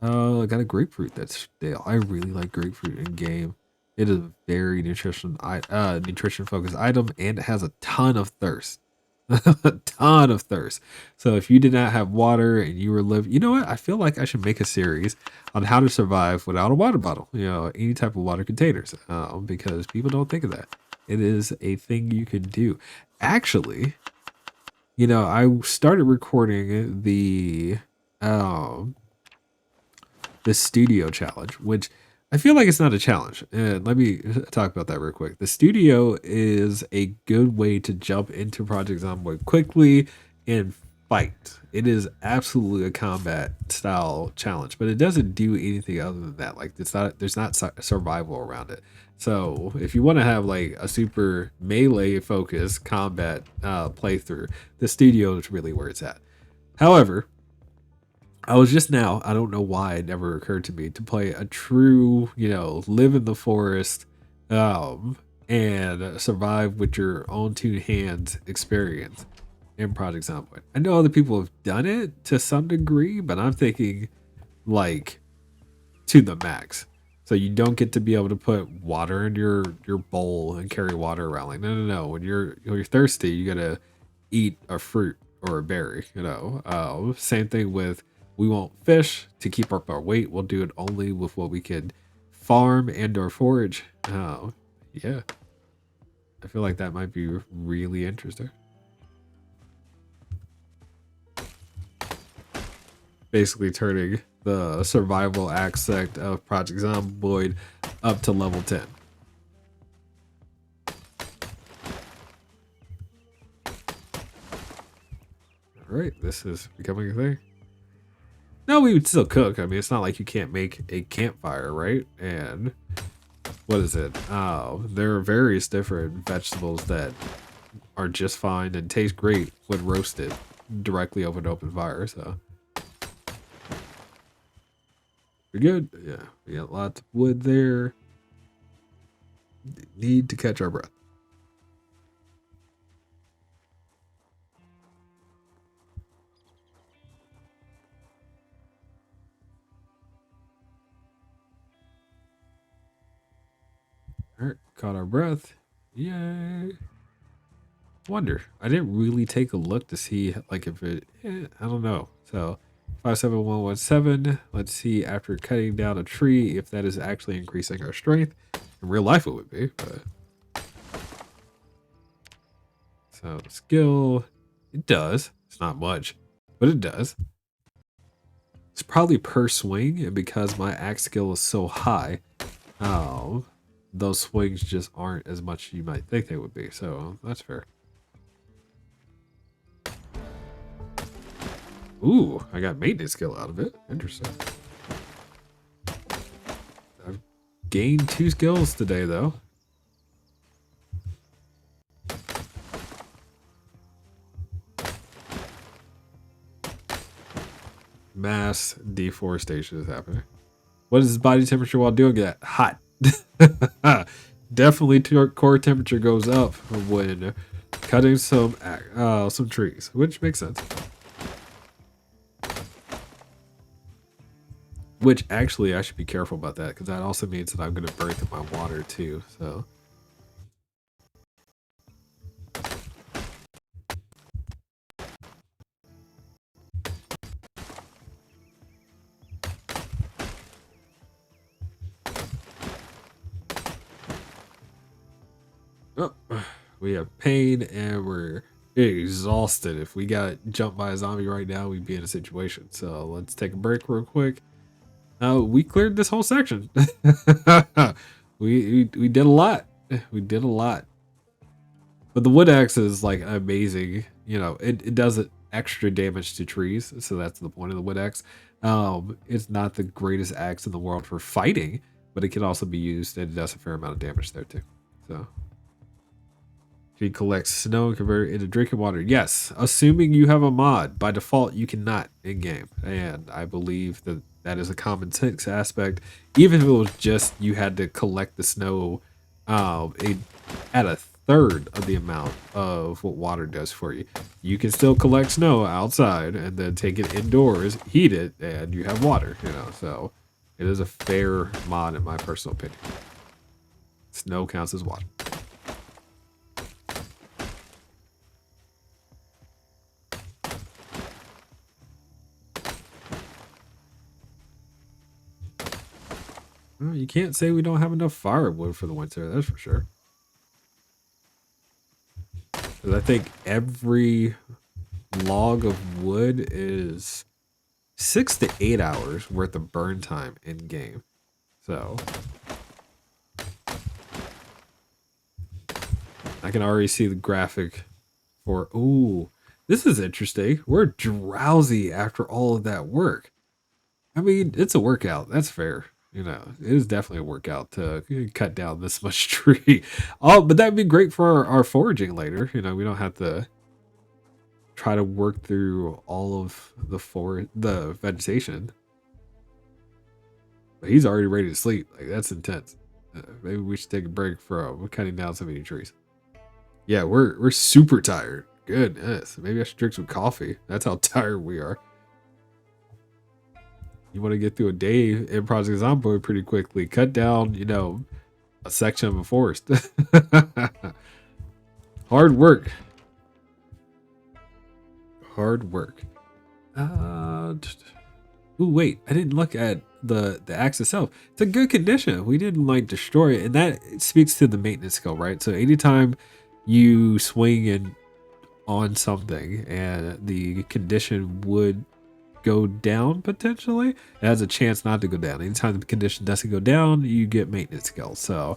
I got a grapefruit that's stale. I really like grapefruit in game. It is a very nutrition focused item, and it has a ton of thirst. A ton of thirst. So if you did not have water and you were living, you know what? I feel like I should make a series on how to survive without a water bottle. You know, any type of water containers, because people don't think of that. It is a thing you can do. Actually, you know, I started recording um the studio challenge, which I feel like it's not a challenge. And let me talk about that real quick. The studio is a good way to jump into Project Zomboid quickly and fight. It is absolutely a combat style challenge, but it doesn't do anything other than that. Like there's not survival around it. So if you want to have like a super melee focused combat playthrough, the studio is really where it's at. However, I was just now, I don't know why it never occurred to me to play a true, you know, live in the forest and survive with your own two hands experience in Project Zomboid. I know other people have done it to some degree, but I'm thinking like to the max. So you don't get to be able to put water in your bowl and carry water around. Like no. When you're thirsty, you gotta eat a fruit or a berry. You know. Same thing with we want fish to keep up our weight. We'll do it only with what we can farm and or forage. Yeah. I feel like that might be really interesting. Basically turning the survival aspect of Project Zomboid up to level 10. All right, this is becoming a thing. No, we would still cook. I mean, it's not like you can't make a campfire, right? And what is it? There are various different vegetables that are just fine and taste great when roasted directly over an open fire. So we're good. Yeah, we got lots of wood there. Need to catch our breath. All right, caught our breath. Yay. Wonder. I didn't really take a look to see like if it. I don't know. So 57117. Let's see after cutting down a tree if that is actually increasing our strength. In real life, it would be. But so skill, it does. It's not much, but it does. It's probably per swing, and because my axe skill is so high, oh, those swings just aren't as much as you might think they would be. So that's fair. Ooh, I got maintenance skill out of it. Interesting. I've gained 2 skills today, though. Mass deforestation is happening. What is his body temperature while doing that? Hot. Definitely core temperature goes up when cutting some trees, which makes sense. Which actually I should be careful about that because that also means that I'm going to burn through my water too. So Oh, we have pain and we're exhausted. If we got jumped by a zombie right now, we'd be in a situation. So let's take a break real quick. We cleared this whole section. We did a lot. We did a lot. But the wood axe is like amazing. You know, it does extra damage to trees, so that's the point of the wood axe. It's not the greatest axe in the world for fighting, but it can also be used and it does a fair amount of damage there too. So if you collect snow and convert it into drinking water, yes, assuming you have a mod. By default, you cannot in game, and I believe that that is a common sense aspect. Even if it was just you had to collect the snow, at a third of the amount of what water does for you, you can still collect snow outside and then take it indoors, heat it, and you have water. You know, so it is a fair mod in my personal opinion. Snow counts as water. Well, you can't say we don't have enough firewood for the winter, that's for sure. 'Cause I think every log of wood is 6 to 8 hours worth of burn time in game. So I can already see the graphic for, ooh, this is interesting. We're drowsy after all of that work. I mean, it's a workout. That's fair. You know, it is definitely a workout to cut down this much tree. Oh, but that'd be great for our foraging later. You know, we don't have to try to work through all of the vegetation. But he's already ready to sleep. Like, that's intense. Maybe we should take a break from cutting down so many trees. Yeah, we're super tired. Goodness, maybe I should drink some coffee. That's how tired we are. You want to get through a day in Project Zomboid pretty quickly. Cut down, you know, a section of a forest. Hard work. Hard work. Ooh, wait, I didn't look at the axe itself. It's a good condition. We didn't like destroy it, and that speaks to the maintenance skill, right? So anytime you swing in on something and the condition would go down potentially, it has a chance not to go down. Anytime the condition doesn't go down, you get maintenance skill. So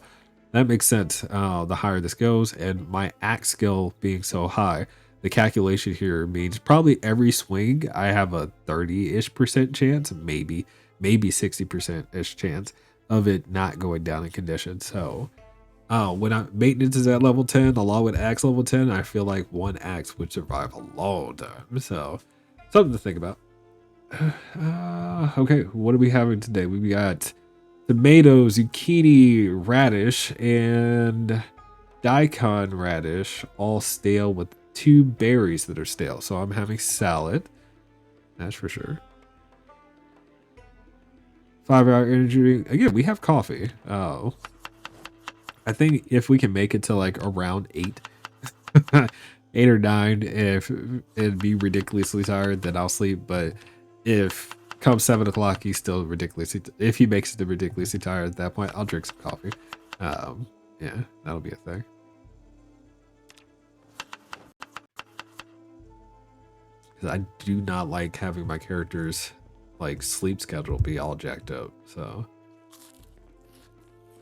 that makes sense. The higher this goes, and my axe skill being so high, the calculation here means probably every swing I have a 30-ish% chance, maybe 60%-ish chance of it not going down in condition. So when maintenance is at level 10, along with axe level 10, I feel like one axe would survive a long time. So something to think about. Okay, what are we having today? We got tomatoes, zucchini, radish, and daikon radish, all stale with 2 berries that are stale. So I'm having salad, that's for sure. 5-hour energy drink. Again, we have coffee. Oh, I think if we can make it to like around 8, 8 or 9, if it'd be ridiculously tired, then I'll sleep. But if come 7 o'clock he's still ridiculously, if he makes it to ridiculously tired at that point, I'll drink some coffee. Yeah, that'll be a thing. Because I do not like having my characters like sleep schedule be all jacked up. So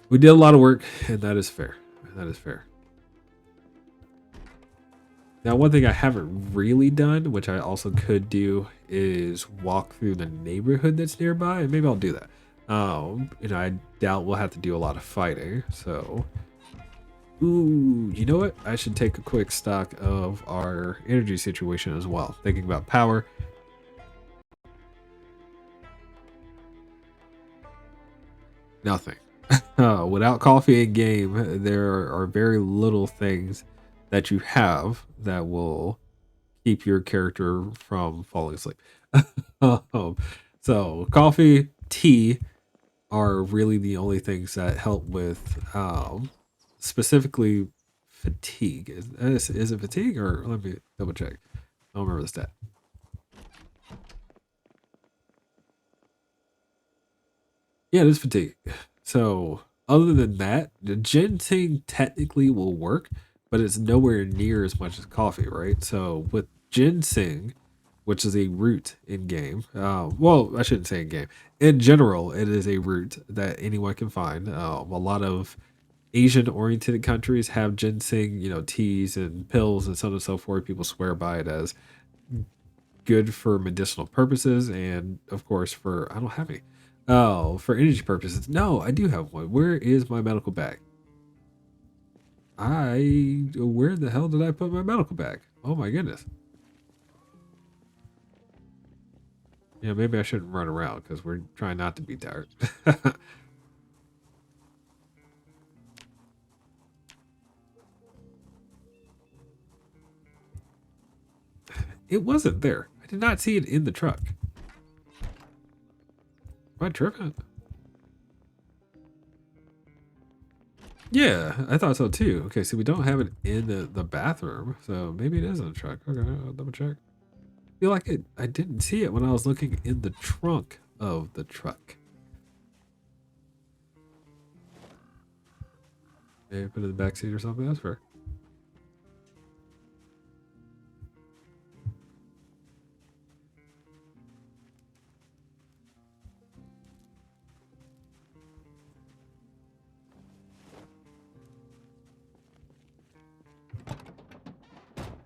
we did a lot of work, and that is fair. That is fair. Now, one thing I haven't really done, which I also could do, is walk through the neighborhood that's nearby, and maybe I'll do that. You know, I doubt we'll have to do a lot of fighting, so. Ooh, you know what? I should take a quick stock of our energy situation as well. Thinking about power. Nothing. Without coffee in game, there are very little things that you have that will keep your character from falling asleep. um, so coffee, tea are really the only things that help with specifically fatigue. Is it fatigue, or let me double check? I don't remember the stat. Yeah, it is fatigue. So other than that, the ginseng technically will work, but it's nowhere near as much as coffee, right? So with ginseng, which is a root in game, well, I shouldn't say in game. In general, it is a root that anyone can find. A lot of Asian-oriented countries have ginseng, teas and pills and so on and so forth. People swear by it as good for medicinal purposes, and of course, I don't have any. Oh, for energy purposes. No, I do have one. Where is my medical bag? Where the hell did I put my medical bag? Oh my goodness. Yeah, maybe I shouldn't run around because we're trying not to be tired. It wasn't there. I did not see it in the truck. Am I tripping? Yeah, I thought so too. Okay, so we don't have it in the bathroom, so maybe it is in the truck. Okay, I'll double check. I feel like I didn't see it when I was looking in the trunk of the truck. Maybe put it in the back seat or something. That's fair.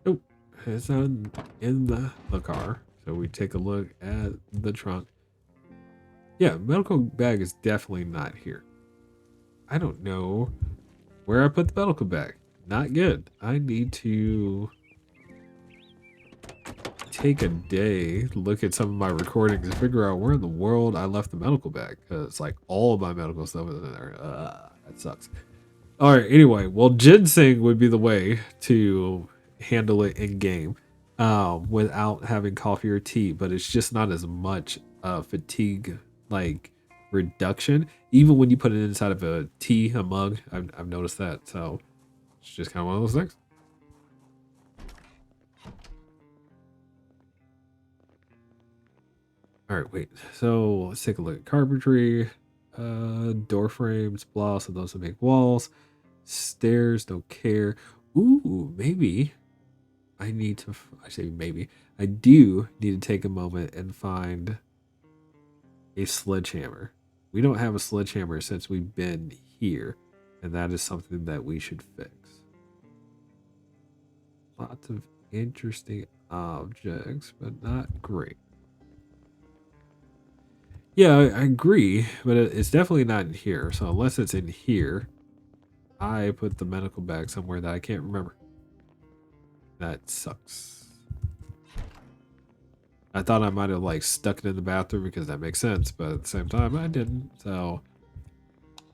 Oh, it's not in the car. So we take a look at the trunk. Yeah, medical bag is definitely not here. I don't know where I put the medical bag. Not good. I need to take a day, look at some of my recordings, and figure out where in the world I left the medical bag. Because, like, all of my medical stuff is in there. That sucks. All right, anyway, well, ginseng would be the way to handle it in game without having coffee or tea, but it's just not as much fatigue, like, reduction. Even when you put it inside of a tea, a mug, I've noticed that. So it's just kind of one of those things. All right, wait. So let's take a look at carpentry, door frames, blah. So those that make walls, stairs. Don't care. Ooh, maybe I need to. I say maybe I do need to take a moment and find a sledgehammer. We don't have a sledgehammer since we've been here, and that is something that we should fix. Lots of interesting objects, but not great. Yeah, I agree, but it's definitely not in here. So unless it's in here, I put the medical bag somewhere that I can't remember. That sucks. I thought I might have like stuck it in the bathroom because that makes sense, but at the same time I didn't. So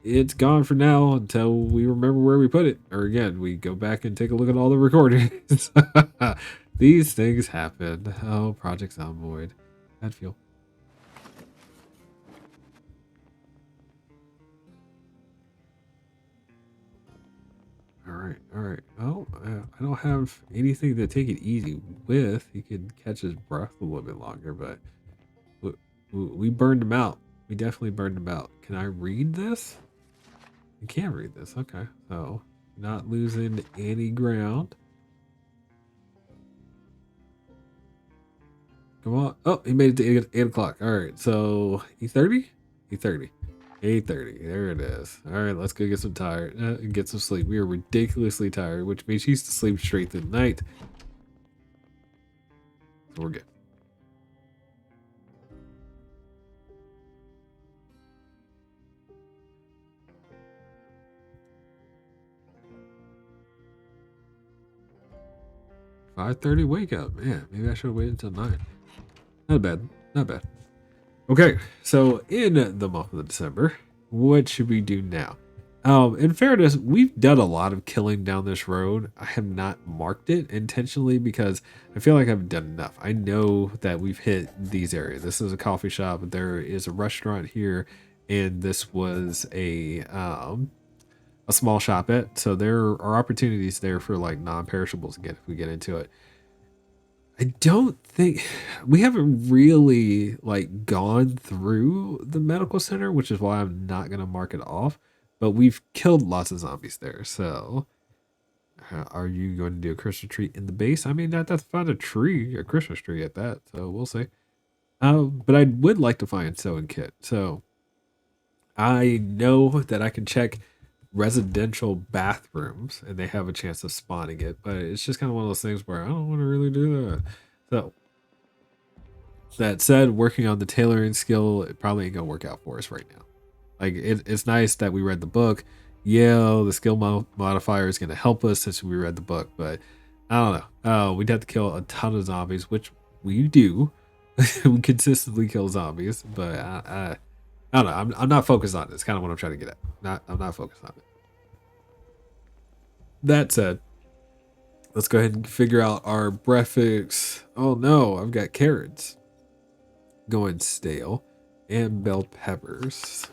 it's gone for now until we remember where we put it. Or again, we go back and take a look at all the recordings. These things happen. Oh, Project Zomboid. Bad feel. All right, all right. Well, I don't have anything to take it easy with. He could catch his breath a little bit longer, but we burned him out. We definitely burned him out. Can I read this? I can't read this. Okay, so not losing any ground. Come on. Oh, he made it to 8 o'clock. All right, so 8:30? 8:30. 8:30. There it is. All right, let's go get some tired, get some sleep. We are ridiculously tired, which means he's to sleep straight through the night. So we're good. 5:30 wake up. Man, maybe I should have waited until 9. Not bad. Not bad. Okay, so in the month of December, what should we do now? In fairness, we've done a lot of killing down this road. I have not marked it intentionally because I feel like I've done enough. I know that we've hit these areas. This is a coffee shop. There is a restaurant here, and this was a small shop at. So there are opportunities there for like non-perishables again if we get into it. I don't think we haven't really like gone through the medical center, which is why I'm not gonna mark it off. but we've killed lots of zombies there. So, are you going to do a Christmas tree in the base? I mean, that's find a tree, a Christmas tree at that. So we'll see. But I would like to find sewing kit. So I know that I can check residential bathrooms and they have a chance of spawning it, but it's just kind of one of those things where I don't want to really do that. So that said, working on the tailoring skill, it probably ain't gonna work out for us right now. Like it's nice that we read the book. Yeah, the skill modifier is gonna help us since we read the book, but I don't know. We'd have to kill a ton of zombies, which we do. We consistently kill zombies, but I don't know. I'm not focused on it. It's kind of what I'm trying to get at. I'm not focused on it. That said, let's go ahead and figure out our breakfast. Oh no, I've got carrots going stale and bell peppers.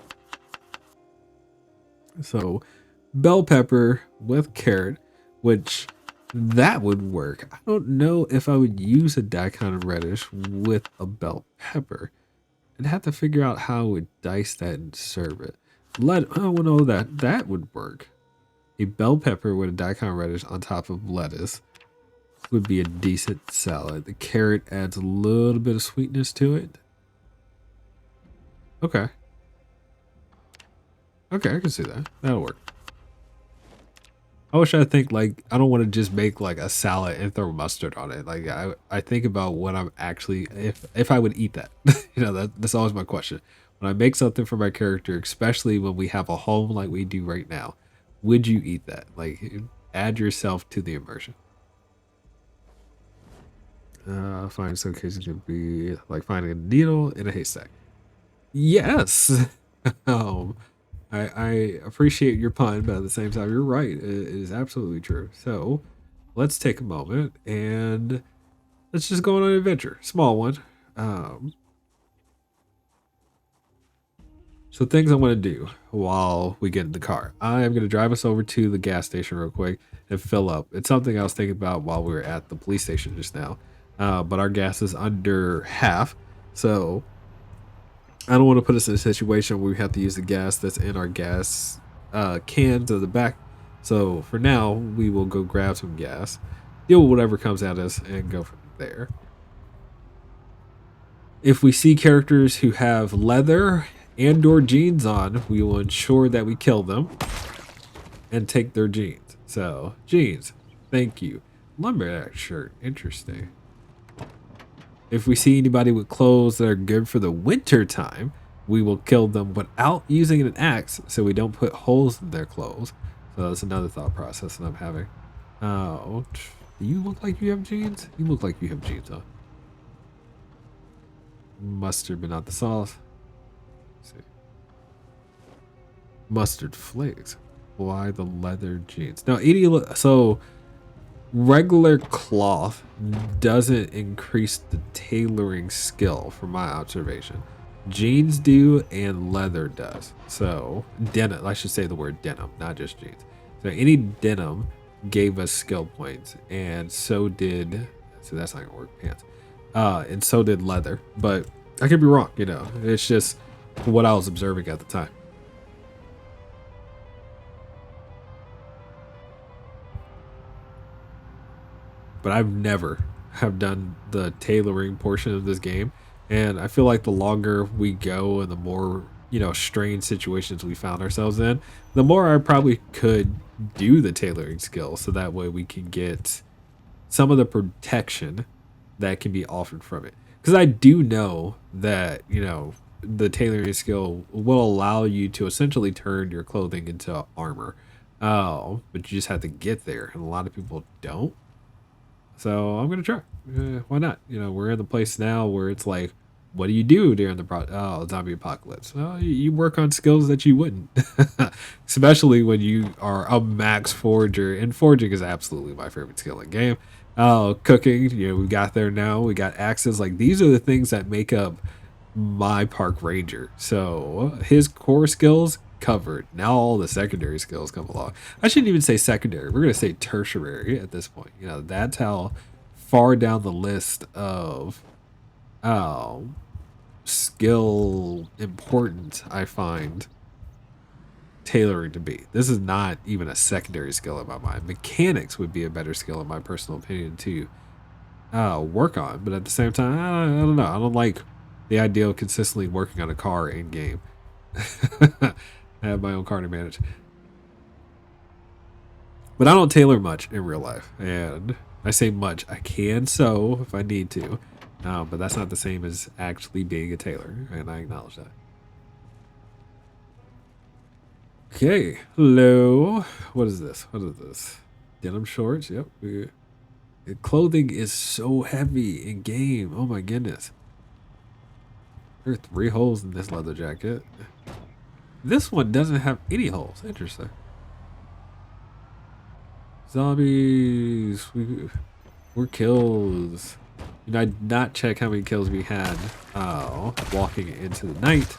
So bell pepper with carrot, which that would work. I don't know if I would use a daikon radish with a bell pepper. I'd have to figure out how I would dice that and serve it. Oh well, no, that would work. A bell pepper with a daikon radish on top of lettuce would be a decent salad. The carrot adds a little bit of sweetness to it. Okay. Okay, I can see that. That'll work. I wish I think like I don't want to just make like a salad and throw mustard on it. Like I think about what I'm actually if I would eat that. You know, that's always my question. When I make something for my character, especially when we have a home like we do right now, would you eat that? Like add yourself to the immersion. Finding some cases could be like finding a needle in a haystack. Yes. um, I appreciate your pun, but at the same time, you're right. It is absolutely true. So let's take a moment and let's just go on an adventure. Small one. Um, so things I want to do while we get in the car. I am going to drive us over to the gas station real quick and fill up. It's something I was thinking about while we were at the police station just now. But our gas is under half. So I don't want to put us in a situation where we have to use the gas that's in our gas cans at the back. So for now, we will go grab some gas, deal with whatever comes at us, and go from there. If we see characters who have leather and or jeans on, we will ensure that we kill them and take their jeans. So, jeans, thank you. Lumberjack shirt, interesting. If we see anybody with clothes that are good for the winter time, we will kill them without using an axe so we don't put holes in their clothes. So that's another thought process that I'm having. Oh, do you look like you have jeans? You look like you have jeans on. Mustard, but not the sauce. Let's see. Mustard flakes. Why the leather jeans? Now, so regular cloth doesn't increase the tailoring skill from my observation. Jeans do and leather does. So denim, I should say the word denim, not just jeans. So any denim gave us skill points, and so did, so that's not gonna work, pants. And so did leather, but I could be wrong, you know, it's just what I was observing at the time. But I've never have done the tailoring portion of this game, and I feel like the longer we go and the more, you know, strange situations we found ourselves in, the more I probably could do the tailoring skill, so that way we can get some of the protection that can be offered from it. Because I do know that, you know, the tailoring skill will allow you to essentially turn your clothing into armor. Oh, but you just have to get there, and a lot of people don't. So I'm gonna try. Why not? You know, we're in the place now where it's like, what do you do during the zombie apocalypse? Well, you work on skills that you wouldn't, especially when you are a max forager. And foraging is absolutely my favorite skill in game. Oh, cooking. You know, we got there now. We got axes. Like these are the things that make up my park ranger. So his core skills covered. Now all the secondary skills come along. I shouldn't even say secondary. We're gonna say tertiary at this point. You know, that's how far down the list of skill important I find tailoring to be. This is not even a secondary skill in my mind. Mechanics would be a better skill, in my personal opinion, to work on. But at the same time, I don't know. I don't like the idea of consistently working on a car in game. I have my own car to manage. But I don't tailor much in real life. And I say much. I can sew if I need to. But that's not the same as actually being a tailor. And I acknowledge that. Okay. Hello. What is this? What is this? Denim shorts. Yep. Clothing is so heavy in game. Oh my goodness. There are 3 holes in this leather jacket. This one doesn't have any holes. Interesting. Zombies. We're kills. Did I not check how many kills we had? Oh, walking into the night.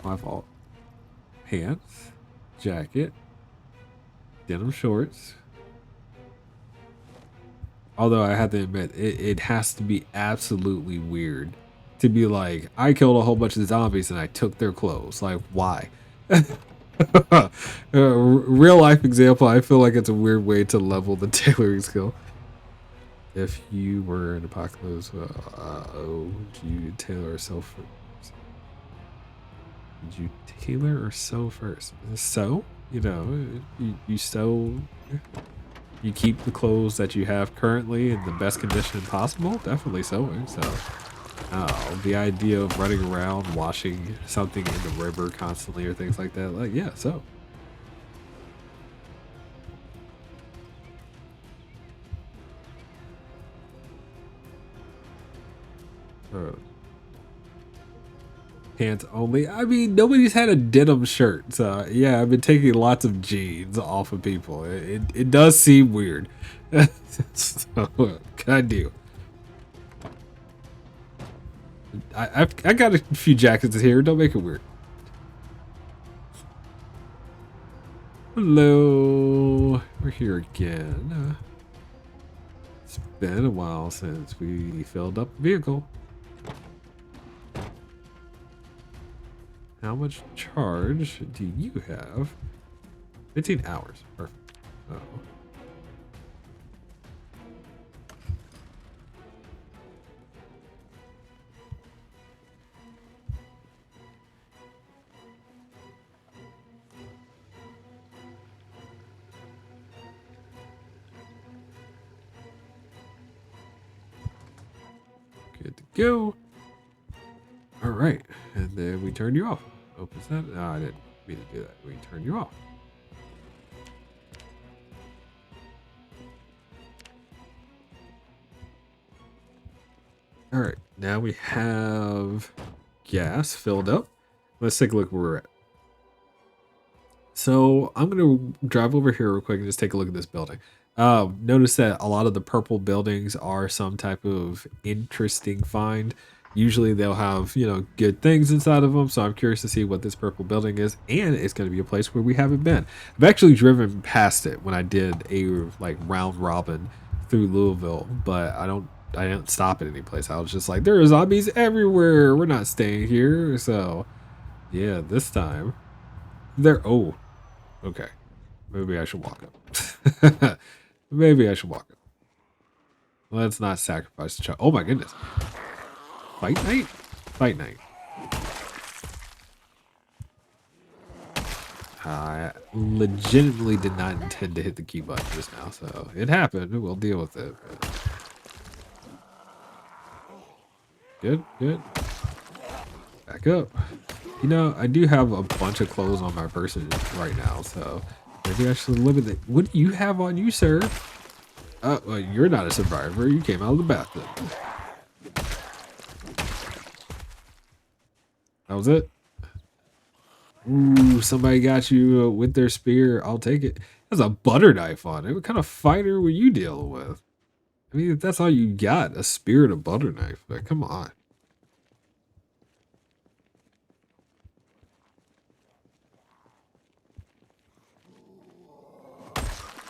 My fault. Pants. Jacket. Denim shorts. Although I have to admit, it has to be absolutely weird to be like, I killed a whole bunch of zombies and I took their clothes. Like, why? Real life example, I feel like it's a weird way to level the tailoring skill. If you were an apocalypse, would you tailor or sew first? Did you tailor or sew first? Sew? You know, you sew. You keep the clothes that you have currently in the best condition possible. Definitely sewing. So, the idea of running around washing something in the river constantly or things like that, like yeah, so. Pants only. I mean, nobody's had a denim shirt. So yeah, I've been taking lots of jeans off of people. It does seem weird. So, what can I do? I got a few jackets here. Don't make it weird. Hello, we're here again. It's been a while since we filled up the vehicle. How much charge do you have? 15 hours. Perfect. Oh. Good to go. All right. And then we turn you off. Opens that. No, I didn't mean to do that. We turn you off. All right. Now we have gas filled up. Let's take a look where we're at. So I'm going to drive over here real quick and just take a look at this building. Notice that a lot of the purple buildings are some type of interesting find. Usually they'll have, you know, good things inside of them. So I'm curious to see what this purple building is. And it's going to be a place where we haven't been. I've actually driven past it when I did a like round robin through Louisville, but I didn't stop at any place. I was just like, there are zombies everywhere. We're not staying here. So yeah, this time oh, okay. Maybe I should walk up. Maybe I should walk up. Let's not sacrifice the child. Oh my goodness. Fight night? Fight night. I legitimately did not intend to hit the key button just now, so it happened. We'll deal with it. Good, good. Back up. You know, I do have a bunch of clothes on my person right now, so maybe I should limit it. What do you have on you, sir? Well, you're not a survivor. You came out of the bathtub. That was it. Ooh, somebody got you with their spear. I'll take it. There's a butter knife on it. What kind of fighter were you dealing with? I mean, if that's all you got, a spear and a butter knife. Like, come on.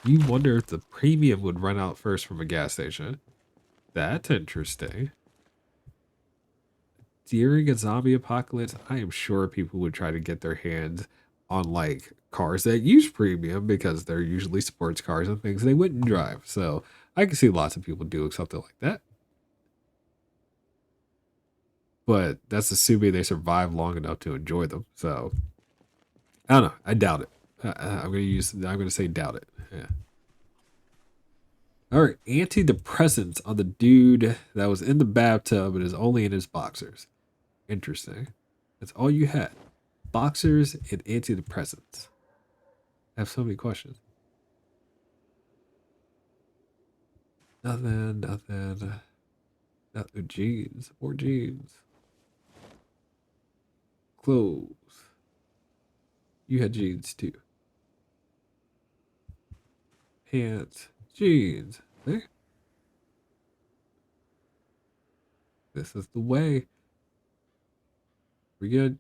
You wonder if the premium would run out first from a gas station. That's interesting. During a zombie apocalypse, I am sure people would try to get their hands on like cars that use premium because they're usually sports cars and things they wouldn't drive. So I can see lots of people doing something like that. But that's assuming they survive long enough to enjoy them. So I don't know. I doubt it. I'm gonna say doubt it. Yeah. All right, antidepressants on the dude that was in the bathtub and is only in his boxers. Interesting. That's all you had. Boxers and antidepressants. I have so many questions. Nothing, nothing. Nothing. Jeans. More jeans. Clothes. You had jeans too. Pants. Jeans. There. This is the way. We good?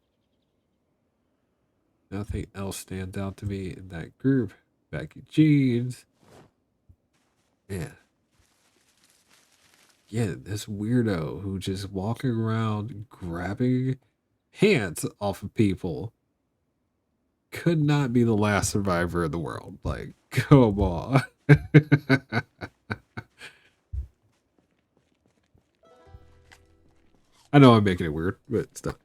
Nothing else stands out to me in that group. Baggy jeans. Yeah. Yeah, this weirdo who just walking around grabbing hands off of people could not be the last survivor in the world. Like, come on. I know I'm making it weird, but still.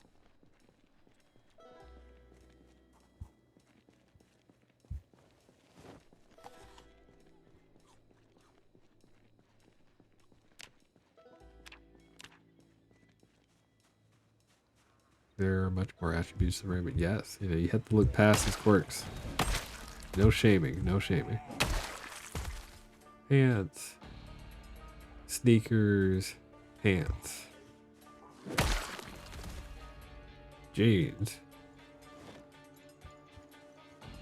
There are much more attributes to Raymond. Yes, you know, you have to look past his quirks. No shaming, no shaming. Pants. Sneakers. Pants. Jeans.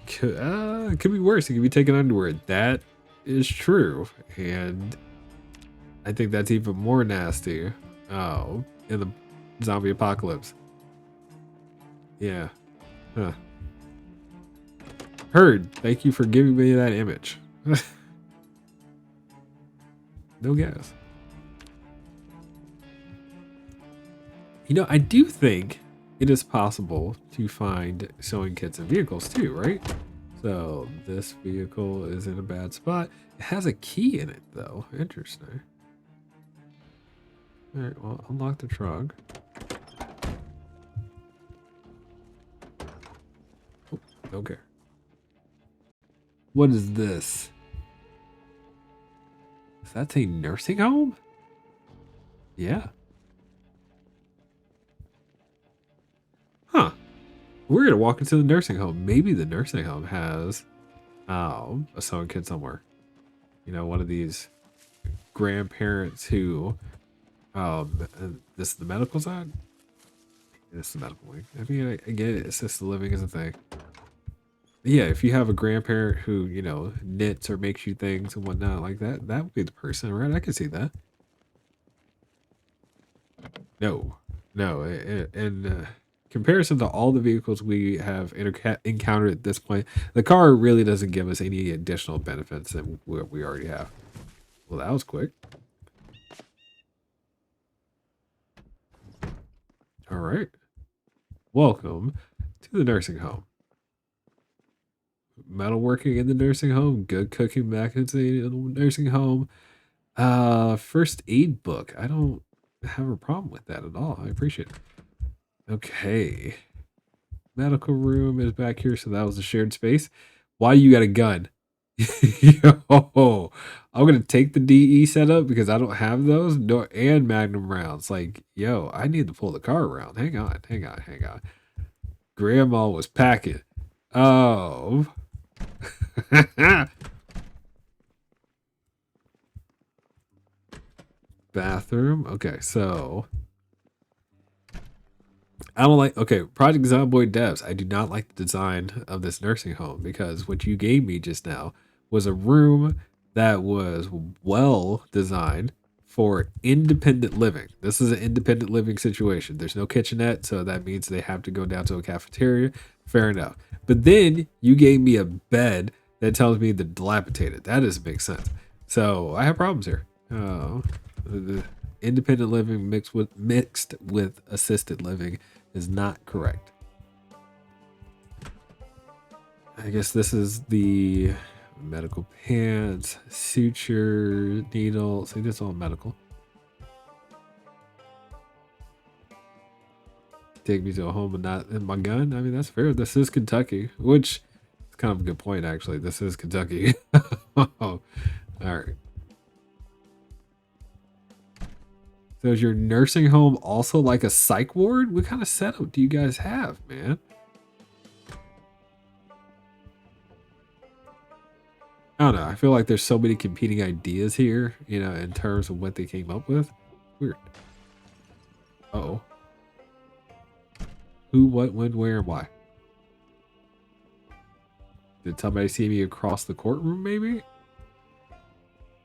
It could be worse. It could be taking underwear. That is true. And I think that's even more nasty. Oh, in the zombie apocalypse. Yeah. Huh. Heard. Thank you for giving me that image. No gas. You know, I do think it is possible to find sewing kits in vehicles too, right? So this vehicle is in a bad spot. It has a key in it though. Interesting. All right, well, unlock the trunk. Oh, okay. What is this? Is that a nursing home? Yeah. Huh. We're gonna walk into the nursing home. Maybe the nursing home has a sewing kit somewhere. You know, one of these grandparents who this is the medical side? This is the medical wing. I mean, I get it. Assisted living is a thing. Yeah, if you have a grandparent who, you know, knits or makes you things and whatnot like that, that would be the person, right? I can see that. No, no. In comparison to all the vehicles we have encountered at this point, the car really doesn't give us any additional benefits than what we already have. Well, that was quick. All right. Welcome to the nursing home. Metalworking in the nursing home, good cooking methods in the nursing home. First aid book. I don't have a problem with that at all. I appreciate it. Okay. Medical room is back here, so that was a shared space. Why you got a gun? Yo, I'm gonna take the DE setup because I don't have those. No, and Magnum rounds. Like, yo, I need to pull the car around. Hang on, hang on, hang on. Grandma was packing. Oh. Bathroom. Okay, so I don't like. Okay, Project Zomboid devs. I do not like the design of this nursing home because what you gave me just now was a room that was well designed for independent living. This is an independent living situation. There's no kitchenette, so that means they have to go down to a cafeteria. Fair enough. But then you gave me a bed that tells me the dilapidated. That doesn't make sense. So I have problems here. Oh, the independent living mixed with assisted living is not correct. I guess this is the medical pants, suture, needle. See, this is all medical. Take me to a home and not in my gun. I mean, that's fair. This is Kentucky, which is kind of a good point, actually. This is Kentucky. Oh, all right. So is your nursing home also like a psych ward? What kind of setup do you guys have, man? I don't know. I feel like there's so many competing ideas here, you know, in terms of what they came up with. Weird. Uh-oh. Who, what, when, where, and why? Did somebody see me across the courtroom, maybe?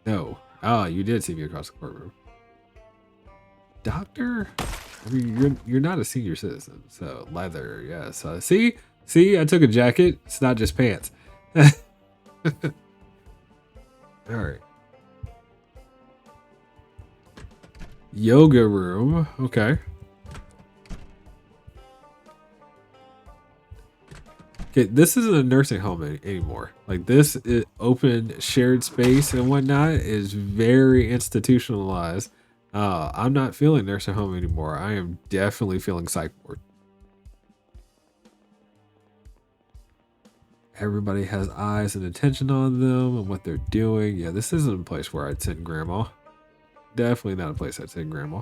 No. Ah, you did see me across the courtroom. Doctor? I mean, you're not a senior citizen, so leather, yes. See, I took a jacket. It's not just pants. All right. Yoga room. Okay. Okay, this isn't a nursing home anymore. Like this open shared space and whatnot is very institutionalized. I'm not feeling nursing home anymore. I am definitely feeling psych ward. Everybody has eyes and attention on them and what they're doing. Yeah, this isn't a place where I'd send grandma. Definitely not a place I'd send grandma.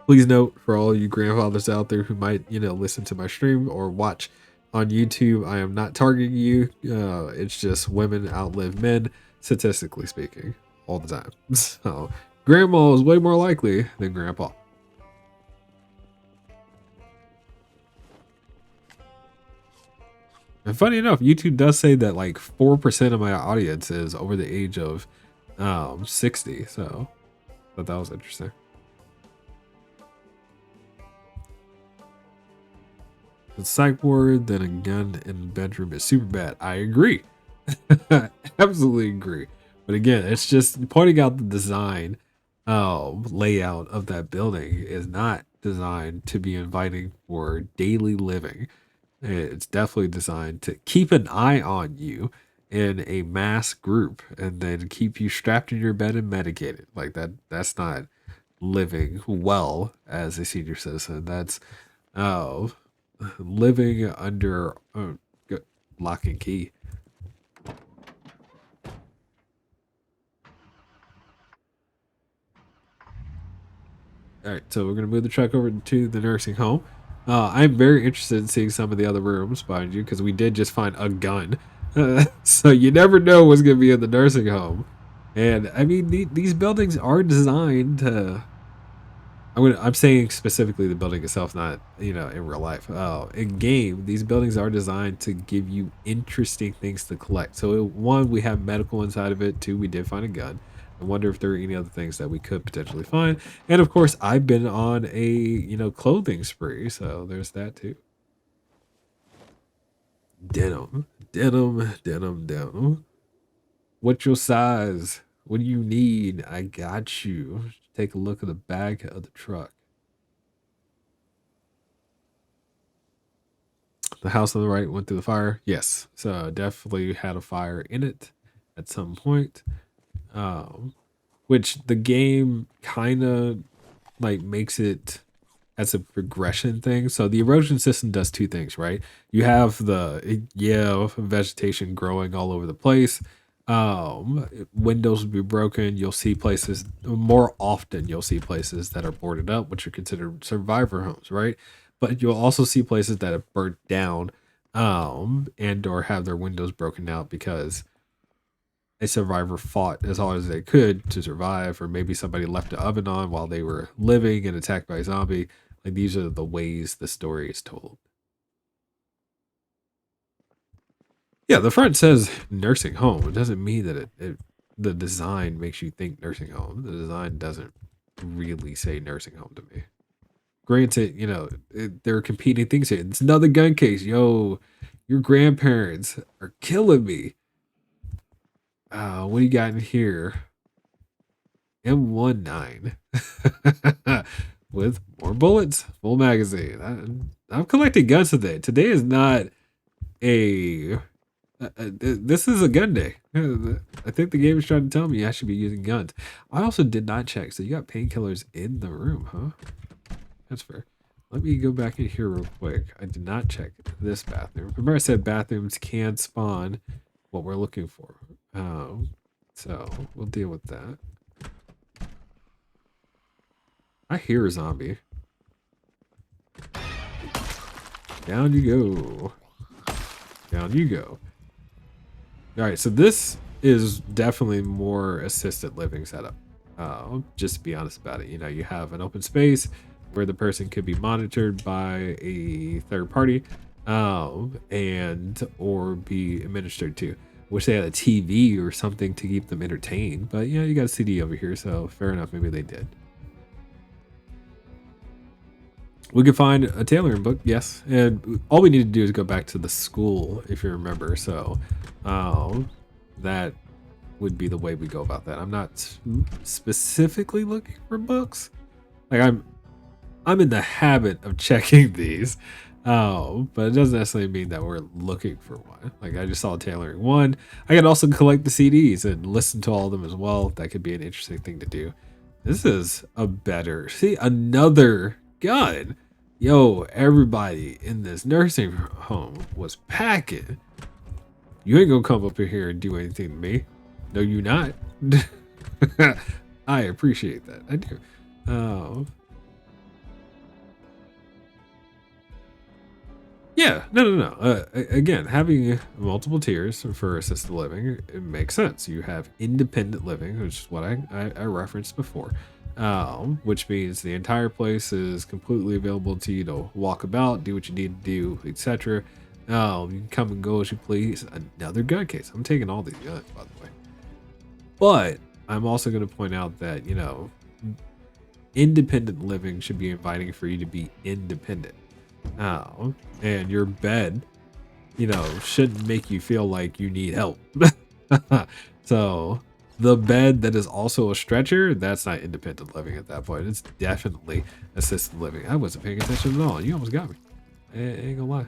Please note for all you grandfathers out there who might, you know, listen to my stream or watch on YouTube, I am not targeting you. It's just women outlive men, statistically speaking, all the time. So grandma is way more likely than grandpa. And funny enough, YouTube does say that like 4% of my audience is over the age of 60. So I thought that was interesting. The psych ward, then a gun in the bedroom is super bad. I agree. Absolutely agree. But again, it's just pointing out the design layout of that building is not designed to be inviting for daily living. It's definitely designed to keep an eye on you in a mass group and then keep you strapped in your bed and medicated. Like that's not living well as a senior citizen. That's uh, living under lock and key. All right, so we're gonna move the truck over to the nursing home. I'm very interested in seeing some of the other rooms behind you because we did just find a gun. So you never know what's gonna be in the nursing home. And I mean, these buildings are designed to. I'm saying specifically the building itself, not you know in real life. In game, these buildings are designed to give you interesting things to collect. So one, we have medical inside of it. Two, we did find a gun. I wonder if there are any other things that we could potentially find. And of course, I've been on a clothing spree, so there's that too. Denim, denim, denim, denim. What's your size? What do you need? I got you. Take a look at the back of the truck. The house on the right went through the fire. Yes, so definitely had a fire in it at some point. Um, which the game kind of like makes it as a progression thing. So the erosion system does two things, right? You have the vegetation growing all over the place. Windows will be broken. You'll see places more often. You'll see places that are boarded up, which are considered survivor homes, right? But you'll also see places that have burnt down, and or have their windows broken out because a survivor fought as hard as they could to survive, or maybe somebody left the oven on while they were living and attacked by a zombie. Like these are the ways the story is told. Yeah, the front says nursing home. It doesn't mean that the design makes you think nursing home. The design doesn't really say nursing home to me. Granted, there are competing things here. It's another gun case. Yo, your grandparents are killing me. What do you got in here? M19 with more bullets, full magazine. I'm collecting guns today. Today is not a this is a gun day. I think the game is trying to tell me I should be using guns. I also did not check. So you got painkillers in the room, huh? That's fair. Let me go back in here real quick. I did not check this bathroom. Remember I said bathrooms can spawn what we're looking for. So we'll deal with that. I hear a zombie. Down you go. Down you go. All right, so this is definitely more assisted living setup. Just to be honest about it, you know, you have an open space where the person could be monitored by a third party, and or be administered to. Wish they had a TV or something to keep them entertained, but yeah, you got a CD over here, so fair enough. Maybe they did. We could find a tailoring book, yes, and all we need to do is go back to the school, if you remember. So, that would be the way we go about that. I'm not specifically looking for books. Like I'm in the habit of checking these, but it doesn't necessarily mean that we're looking for one. Like I just saw tailoring one. I could also collect the CDs and listen to all of them as well. That could be an interesting thing to do. This is a better, see, another gun. Yo, everybody in this nursing home was packing. You ain't gonna come up in here and do anything to me. No, you not. I appreciate that. I do. Yeah, no. Again, having multiple tiers for assisted living, it makes sense. You have independent living, which is what I referenced before, which means the entire place is completely available to you to walk about, do what you need to do, etc. You can come and go as you please. Another gun case. I'm taking all these guns, by the way. But I'm also going to point out that, you know, independent living should be inviting for you to be independent. And your bed, you know, shouldn't make you feel like you need help. So the bed that is also a stretcher, that's not independent living at that point. It's definitely assisted living. I wasn't paying attention at all. You almost got me. I ain't gonna lie.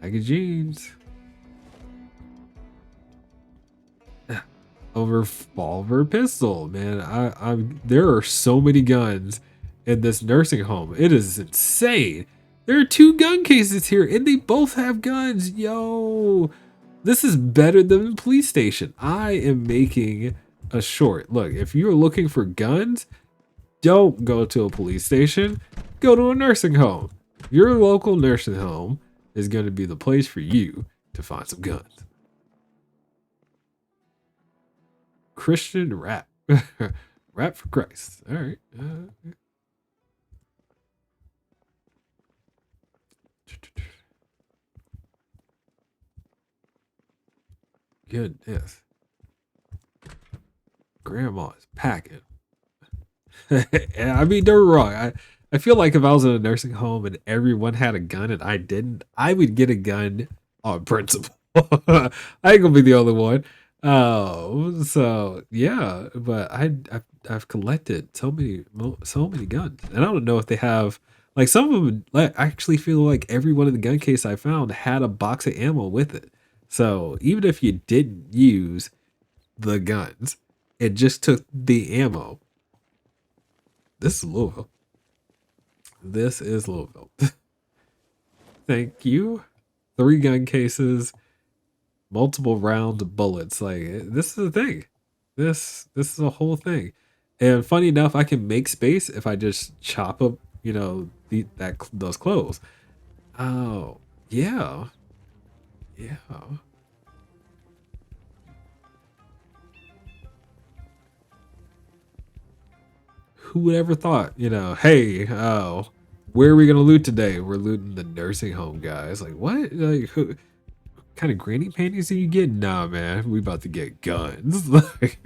Bag of jeans. Revolver pistol, man. There are so many guns in this nursing home. It is insane. There are 2 gun cases here, and they both have guns. Yo, this is better than the police station. I am making a short. Look, if you're looking for guns, don't go to a police station. Go to a nursing home. Your local nursing home is going to be the place for you to find some guns. Christian rap. Rap for Christ. All right. Goodness. Grandma's packing. I mean, don't wrong. I feel like if I was in a nursing home and everyone had a gun and I didn't, I would get a gun on principle. I ain't gonna be the only one. So yeah, but I've collected so many guns, and I don't know if they have like some of them. Like, I actually feel like every one of the gun case I found had a box of ammo with it. So even if you didn't use the guns, it just took the ammo. This is Louisville. This is Louisville. Thank you. 3 gun cases, multiple round bullets. Like this is a thing. This is a whole thing. And funny enough, I can make space if I just chop up, you know, those clothes. Oh, yeah. Yeah. Who would ever thought, you know, hey, oh, where are we gonna loot today? We're looting the nursing home, guys. Like what? Like who kind of granny panties are you getting? Nah, man, we about to get guns. Like,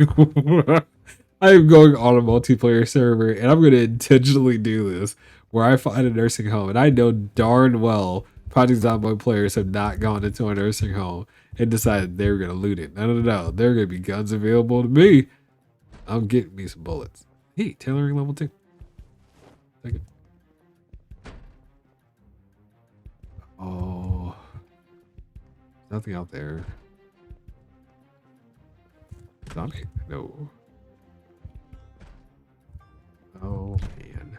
I am going on a multiplayer server, and I'm gonna intentionally do this where I find a nursing home, and I know darn well Project Zomboid players have not gone into a nursing home and decided they were gonna loot it. No. There are gonna be guns available to me. I'm getting me some bullets. Hey, tailoring level 2. Take it. Nothing out there. Zombie? No. Oh man.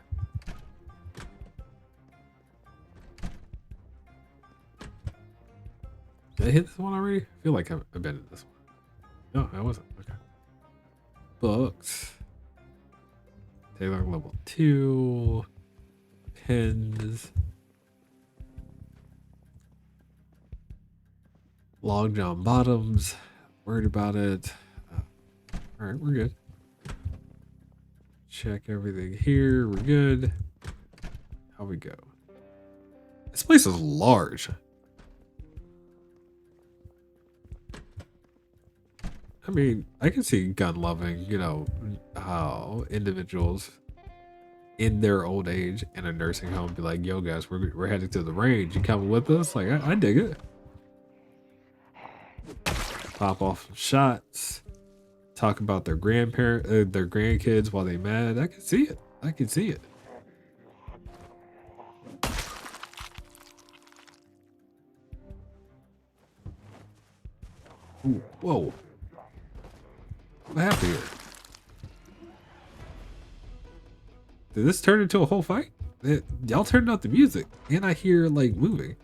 Did I hit this one already? I feel like I've been in this one. No, I wasn't. Okay. Books. Taylor level 2. Pens. Long John Bottoms. Worried about it. All right, we're good. Check everything here. We're good. How we go? This place is large. I mean, I can see gun loving, you know, how individuals in their old age in a nursing home be like, yo guys, we're heading to the range. You coming with us? Like, I dig it. Pop off some shots. Talk about their their grandkids while they mad. I can see it. I can see it. Ooh, whoa. What happened here? Did this turn into a whole fight? Y'all turned up the music, and I hear like moving.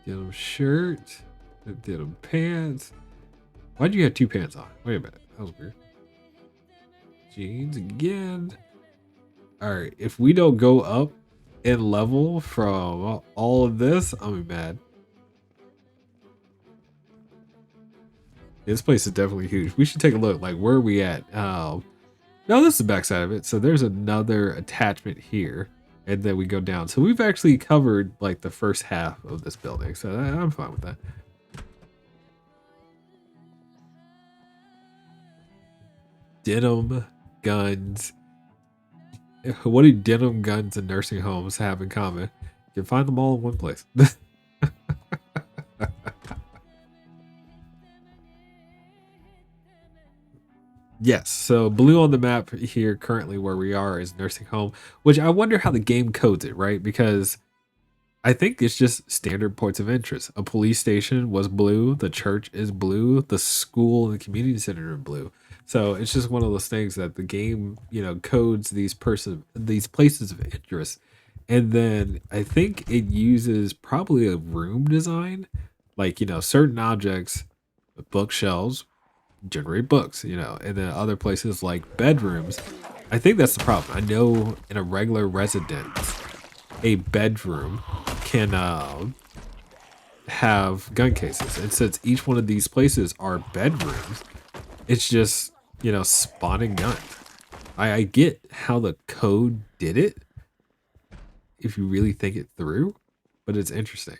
Denim shirt, denim pants. Why'd you have 2 pants on? Wait a minute, that was weird. Jeans again. All right, if we don't go up in level from all of this, I'm mad. This place is definitely huge. We should take a look. Like, where are we at? No, this is the backside of it. So there's another attachment here, and then we go down. So we've actually covered like the first half of this building. So I'm fine with that. Denim guns. What do denim guns and nursing homes have in common? You can find them all in one place. Yes, so blue on the map here currently where we are is nursing home, which I wonder how the game codes it, right? Because I think it's just standard points of interest. A police station was blue, the church is blue, the school and the community center are blue. So it's just one of those things that the game, you know, codes these places of interest. And then I think it uses probably a room design, like, you know, certain objects, bookshelves generate books, you know, and then other places like bedrooms. I think that's the problem. I know in a regular residence, a bedroom can have gun cases. And since each one of these places are bedrooms, it's just, you know, spawning guns. I get how the code did it if you really think it through, but it's interesting.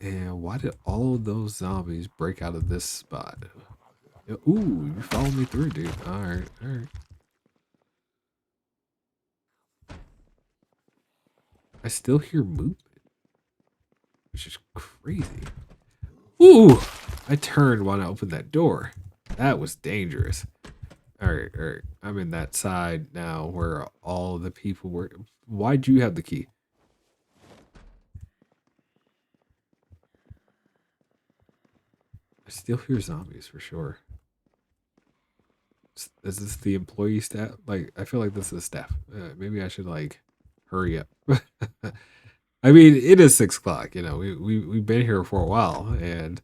And why did all of those zombies break out of this spot? Ooh, you followed me through, dude. All right, all right. I still hear movement, which is crazy. Ooh, I turned when I opened that door. That was dangerous. All right, all right. I'm in that side now where all the people were. Why'd you have the key? I still hear zombies for sure. Is this the employee staff? Like, I feel like this is staff. Maybe I should like hurry up. I mean, it is 6 o'clock. You know, we've been here for a while, and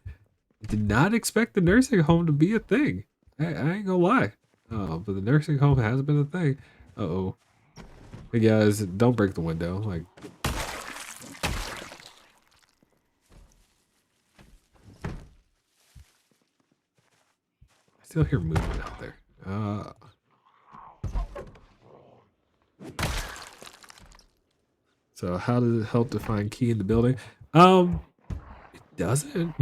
did not expect the nursing home to be a thing. I ain't gonna lie. But the nursing home has been a thing. Uh-oh. Hey guys, don't break the window. Like, I still hear movement out there. So how does it help to find key in the building? It doesn't.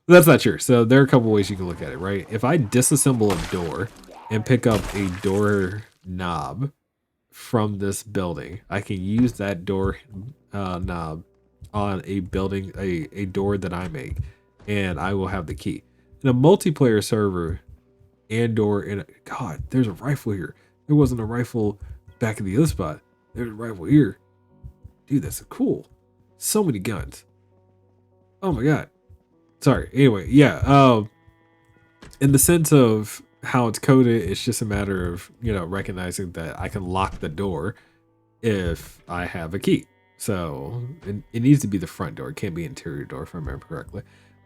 That's not true. So there are a couple ways you can look at it, right? If I disassemble a door and pick up a door knob from this building, I can use that door knob on a building, a door that I make, and I will have the key. In a multiplayer server, God, there's a rifle here. There wasn't a rifle back in the other spot. There's a rifle here. Dude, that's cool. So many guns. Oh my god. Sorry. Anyway, yeah. In the sense of how it's coded, it's just a matter of, recognizing that I can lock the door if I have a key. So it needs to be the front door. It can't be interior door, if I remember correctly.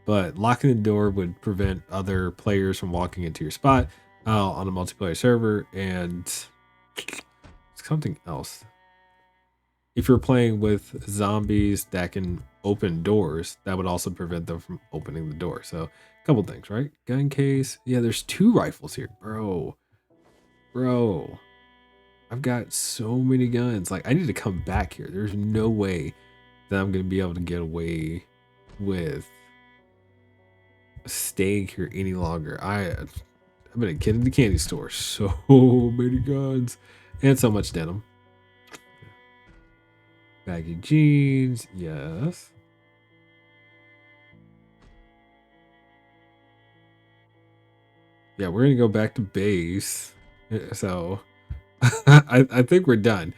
But locking the door would prevent other players from walking into your spot on a multiplayer server. And something else. If you're playing with zombies that can open doors, that would also prevent them from opening the door. So a couple things, right? Gun case. Yeah, there's 2 rifles here. Bro. I've got so many guns. Like, I need to come back here. There's no way that I'm going to be able to get away with staying here any longer. I've been a kid in the candy store. So many guns and so much denim. Baggy jeans, yes. Yeah, we're gonna go back to base. So I think we're done.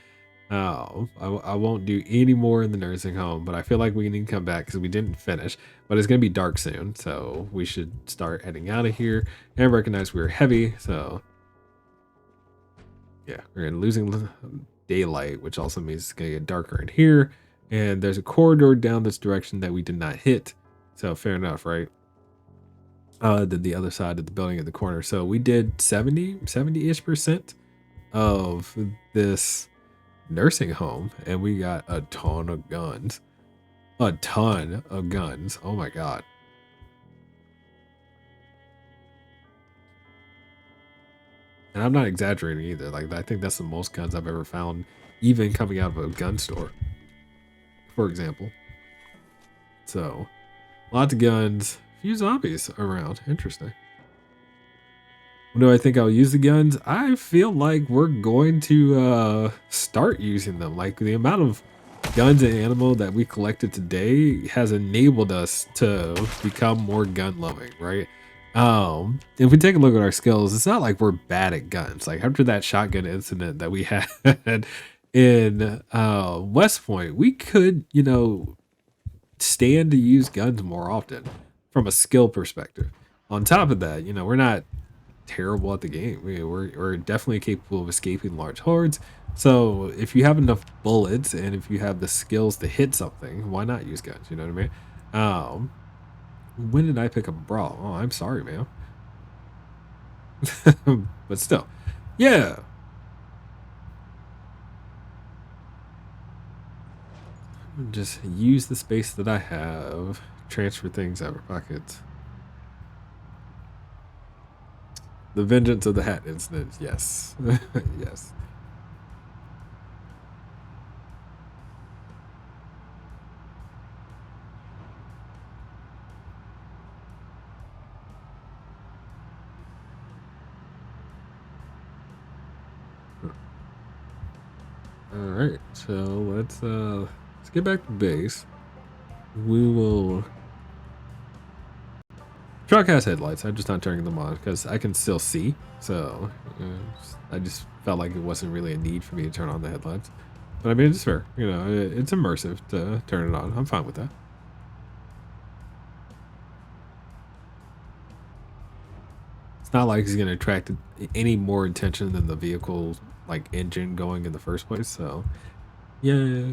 I won't do any more in the nursing home, but I feel like we need to come back because we didn't finish. But it's gonna be dark soon, so we should start heading out of here and recognize we're heavy. So yeah, we're losing daylight, which also means it's gonna get darker in here. And there's a corridor down this direction that we did not hit. So fair enough, right? The other side of the building at the corner. So we did 70-ish% of this nursing home, and we got a ton of guns. A ton of guns. Oh my god. And I'm not exaggerating either. Like, I think that's the most guns I've ever found, even coming out of a gun store, for example. So, lots of guns, few zombies around. Interesting. When do I think I'll use the guns? I feel like we're going to start using them. Like, the amount of guns and ammo that we collected today has enabled us to become more gun loving, right? If we take a look at our skills, it's not like we're bad at guns. Like, after that shotgun incident that we had in West Point, we could, stand to use guns more often from a skill perspective. On top of that, we're not terrible at the game. We're definitely capable of escaping large hordes. So if you have enough bullets and if you have the skills to hit something, why not use guns? You know what I mean? When did I pick up a brawl? Oh, I'm sorry, man. But still, yeah. Just use the space that I have. Transfer things out of pockets. The vengeance of the hat incident. Yes. Yes. All right. So let's get back to base. We will. Truck has headlights. I'm just not turning them on because I can still see. So I just felt like it wasn't really a need for me to turn on the headlights. But I mean, it's fair. It's immersive to turn it on. I'm fine with that. It's not like he's going to attract any more attention than the vehicle, like, engine going in the first place. So, yeah.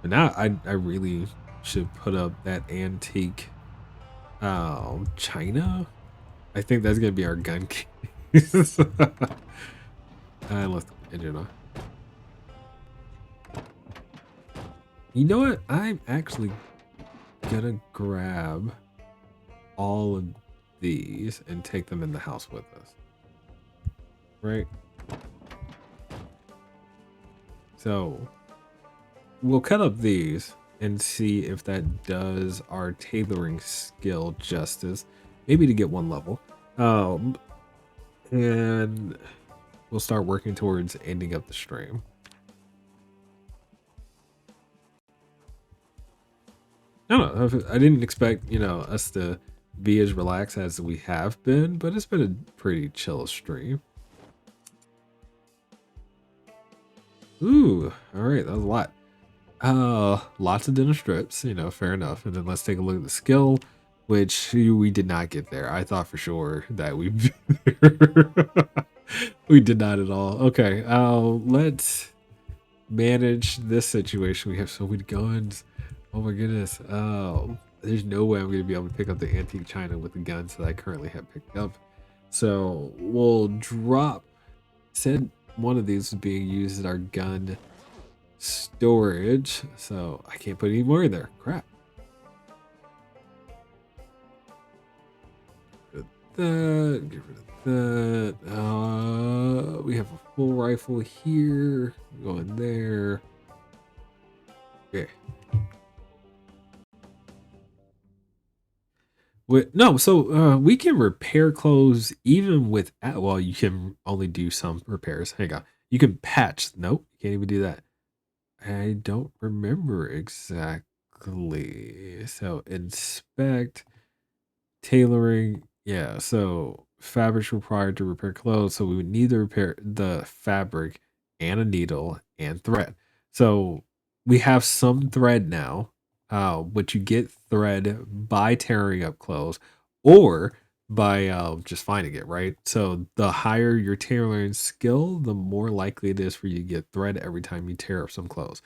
But now I really should put up that antique China. I think that's gonna be our gun case. I left the engine on. You know what? I'm actually gonna grab all of these and take them in the house with us. Right? So we'll cut up these and see if that does our tailoring skill justice. Maybe to get 1 level. And we'll start working towards ending up the stream. I don't know. I didn't expect, us to be as relaxed as we have been, but it's been a pretty chill stream. Ooh, all right, that was a lot. Lots of dinner strips, fair enough. And then let's take a look at the skill, which we did not get there. I thought for sure that we we did not at all. Okay, let's manage this situation. We have so many guns. Oh my goodness. There's no way I'm going to be able to pick up the antique china with the guns that I currently have picked up. So we'll drop. Said one of these is being used as our gun storage. So I can't put any more in there. Crap. Get rid of that. We have a full rifle here. Going there. Okay. No, so we can repair clothes even with, well, you can only do some repairs. Hang on. You can patch. Nope, you can't even do that. I don't remember exactly. So inspect, tailoring. Yeah, so fabrics required to repair clothes. So we would need to repair the fabric and a needle and thread. So we have some thread now, but you get thread by tearing up clothes or by just finding it, right? So the higher your tailoring skill, the more likely it is for you to get thread every time you tear up some clothes.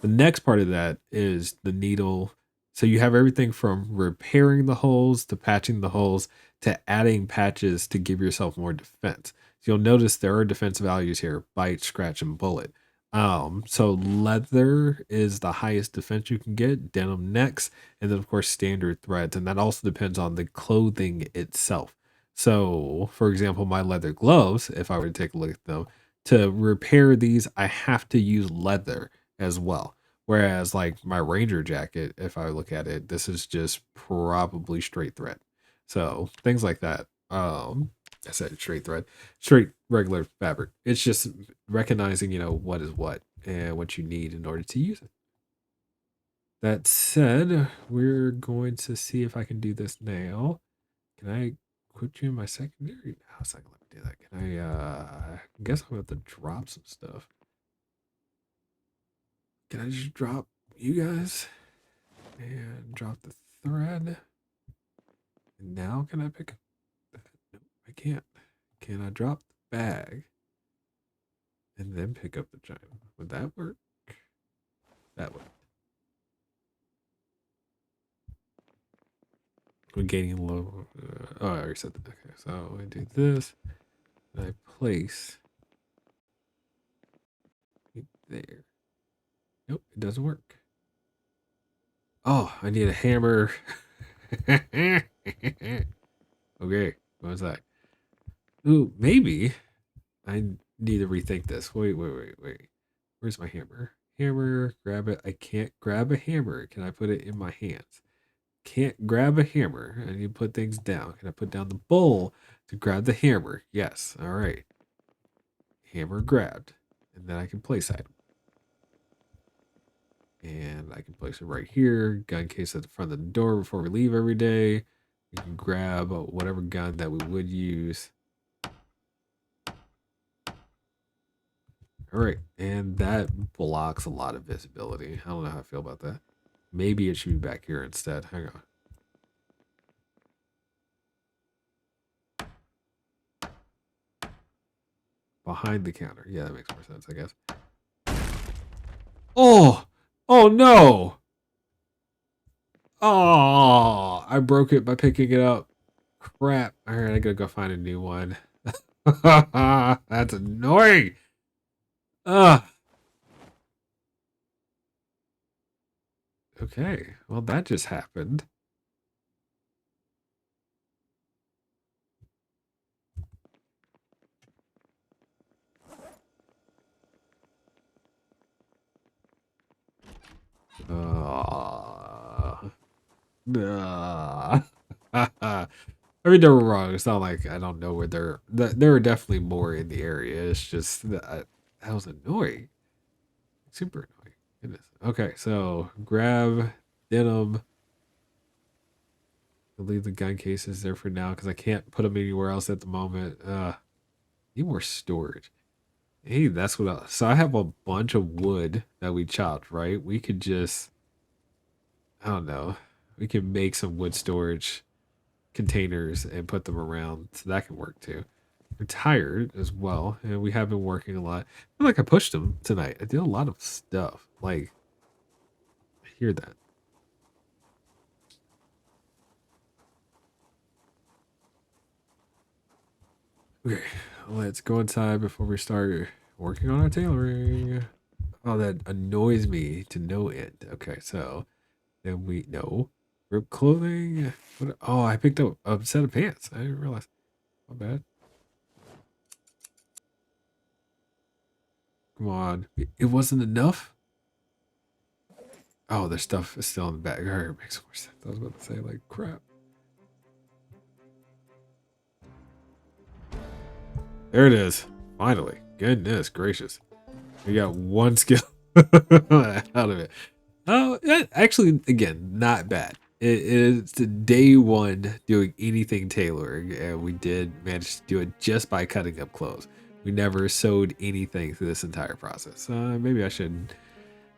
The next part of that is the needle. So you have everything from repairing the holes to patching the holes to adding patches to give yourself more defense. So you'll notice there are defense values here: bite, scratch, and bullet. So leather is the highest defense you can get, denim next, and then of course standard threads, and that also depends on the clothing itself. So, for example, my leather gloves, if I were to take a look at them, to repair these, I have to use leather as well. Whereas like my Ranger jacket, if I look at it, this is just probably straight thread. So things like that. I said straight thread, straight regular fabric. It's just recognizing, what is what and what you need in order to use it. That said, we're going to see if I can do this now. Can I put you in my secondary? How's that going to do that? Can I guess I'm going to have to drop some stuff. Can I just drop you guys and drop the thread? And now can I pick up that? No, I can't. Can I drop the bag and then pick up the china? Would that work? That would. We're gaining low. Oh, I already said that. Okay, so I do this. And I place it there. Nope, it doesn't work. Oh, I need a hammer. Okay, what was that? Ooh, maybe I need to rethink this. Wait. Where's my hammer? Hammer, grab it. I can't grab a hammer. Can I put it in my hands? Can't grab a hammer. I need to put things down. Can I put down the bowl to grab the hammer? Yes. All right. Hammer grabbed. And then I can place item. And I can place it right here. Gun case at the front of the door before we leave every day. We can grab whatever gun that we would use. All right. And that blocks a lot of visibility. I don't know how I feel about that. Maybe it should be back here instead. Hang on. Behind the counter. Yeah, that makes more sense, I guess. Oh! Oh no! Oh, I broke it by picking it up. Crap. All right, I gotta go find a new one. That's annoying. Ugh. Okay, well, that just happened. Uh, uh, All I mean, they were wrong. It's not like I don't know where they're. There are definitely more in the area. It's just that was annoying. Super annoying. Goodness. Okay, so grab denim. I'll leave the gun cases there for now because I can't put them anywhere else at the moment. Need more storage. Hey, that's what so I have a bunch of wood that we chopped, right? We could just, I don't know, we can make some wood storage containers and put them around. So that can work too. We're tired as well, and we have been working a lot. I feel like I pushed them tonight. I did a lot of stuff. Like, I hear that. Okay, let's go inside before we start working on our tailoring. Oh, that annoys me to no end. Okay, so then we know rip clothing. What? Oh, I picked up a set of pants. I didn't realize. My bad. Come on, it wasn't enough. Oh, their stuff is still in the bag. All right, makes more sense. I was about to say like crap. There it is. Finally. Goodness gracious. We got one skill out of it. Oh, actually, again, not bad. It's day one doing anything tailoring, and we did manage to do it just by cutting up clothes. We never sewed anything through this entire process. Maybe I should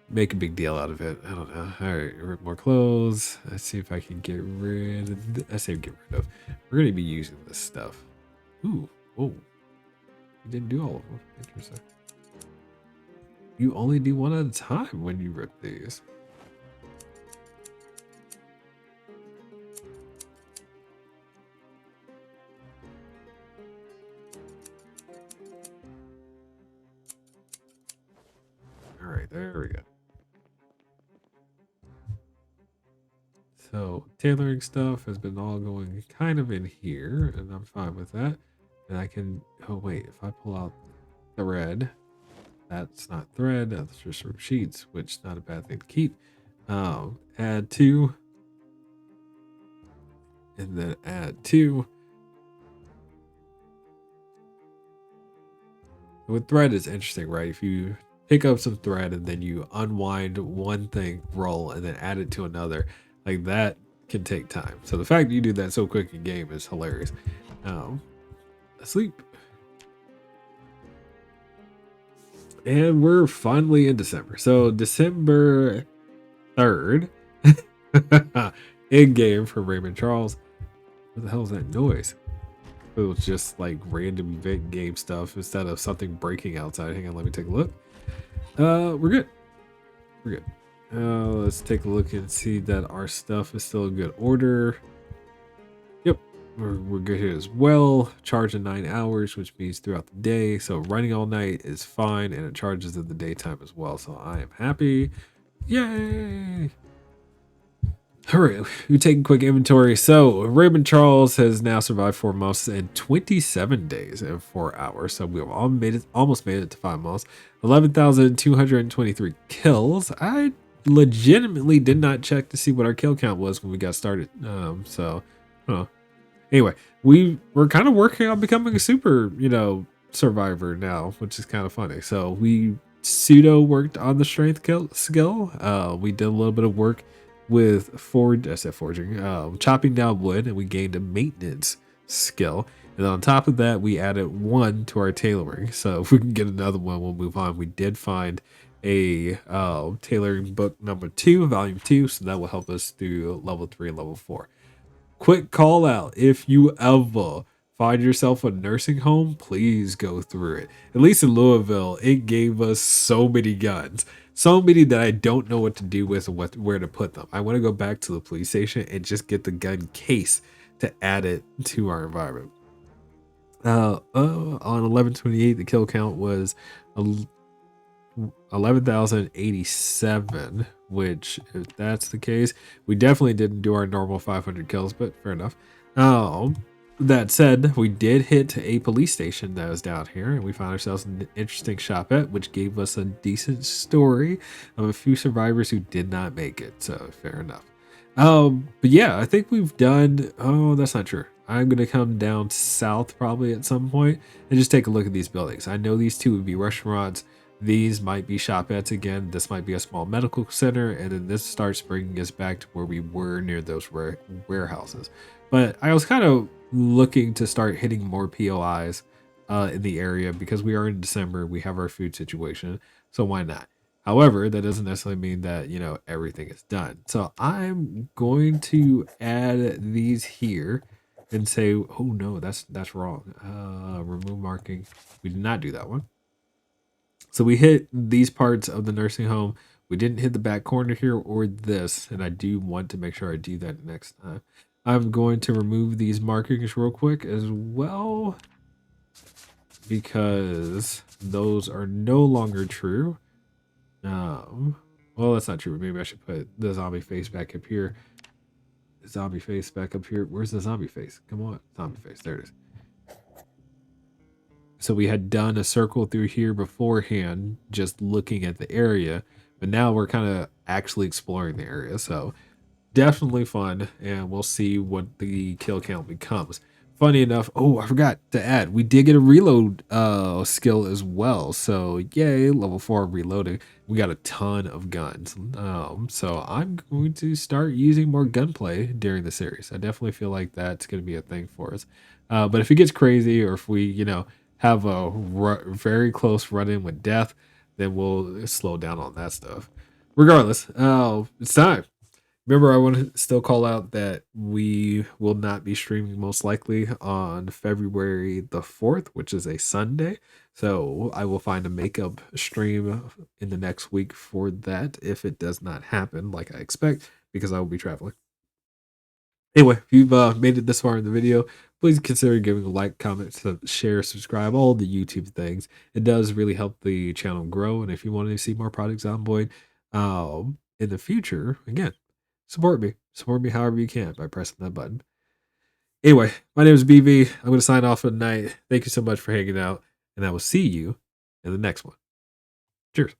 make a big deal out of it. I don't know. All right, rip more clothes. Let's see if I can get rid of. I say get rid of. We're gonna be using this stuff. Ooh, whoa. You didn't do all of them. Interesting. You only do one at a time when you rip these. All right, there we go. So tailoring stuff has been all going kind of in here, and I'm fine with that. And I can, oh wait, if I pull out thread, that's not thread, that's just from sheets, which is not a bad thing to keep. Add two, and then add two. With thread, it's interesting, right? If you pick up some thread and then you unwind one thing, roll, and then add it to another, like that can take time. So the fact that you do that so quick in game is hilarious. Asleep. And we're finally in December. So December 3rd, in game for Raymond Charles. What the hell is that noise? It was just like random event game stuff instead of something breaking outside. Hang on, let me take a look. We're good. We're good. Let's take a look and see that our stuff is still in good order. Yep, we're good here as well. Charge in 9 hours, which means throughout the day. So running all night is fine, and it charges in the daytime as well. So I am happy. Yay! All right, we take a quick inventory. So Raymond Charles has now survived 4 months and 27 days and 4 hours. So we've almost made it to 5 months. 11,223 kills. I legitimately did not check to see what our kill count was when we got started. Anyway, we're kind of working on becoming a super, survivor now, which is kind of funny. So we pseudo worked on the strength skill. We did a little bit of work with forging, chopping down wood, and we gained a maintenance skill. And on top of that, we added 1 to our tailoring. So if we can get another one, we'll move on. We did find a tailoring book number 2, volume 2, so that will help us through level 3 and level 4. Quick call out: if you ever find yourself a nursing home, please go through it. At least in Louisville, it gave us so many guns. So many that I don't know what to do with and where to put them. I want to go back to the police station and just get the gun case to add it to our environment. On 11/28, the kill count was 11,087, which, if that's the case, we definitely didn't do our normal 500 kills, but fair enough. That said, we did hit a police station that was down here, and we found ourselves an interesting shopette, which gave us a decent story of a few survivors who did not make it. So fair enough. But yeah, I think we've done. Oh, that's not true. I'm going to come down south probably at some point and just take a look at these buildings. I know these two would be restaurants. These might be shopettes again. This might be a small medical center. And then this starts bringing us back to where we were near those warehouses. But I was kind of looking to start hitting more POIs in the area because we are in December. We have our food situation. So why not? However, that doesn't necessarily mean that, everything is done. So I'm going to add these here and say, oh no, that's wrong. Remove marking. We did not do that one. So we hit these parts of the nursing home. We didn't hit the back corner here or this, and I do want to make sure I do that next time. I'm going to remove these markings real quick as well because those are no longer true. Well, that's not true. Maybe I should put the zombie face back up here. Zombie face back up here. Where's the zombie face? Come on, zombie face. There it is. So we had done a circle through here beforehand, just looking at the area, but now we're kind of actually exploring the area. So definitely fun, and we'll see what the kill count becomes. Funny enough, oh, I forgot to add, we did get a reload skill as well. So yay, level 4 reloading. We got a ton of guns. So I'm going to start using more gunplay during the series. I definitely feel like that's going to be a thing for us. But if it gets crazy, or if we, have a very close run-in with death, then we'll slow down on that stuff. Regardless, it's time. Remember, I want to still call out that we will not be streaming most likely on February the 4th, which is a Sunday. So I will find a makeup stream in the next week for that if it does not happen like I expect, because I will be traveling. Anyway, if you've made it this far in the video, please consider giving a like, comment, share, subscribe, all the YouTube things. It does really help the channel grow. And if you want to see more Project Zomboid in the future, again, support me. Support me however you can by pressing that button. Anyway, my name is BV. I'm going to sign off for the night. Thank you so much for hanging out, and I will see you in the next one. Cheers.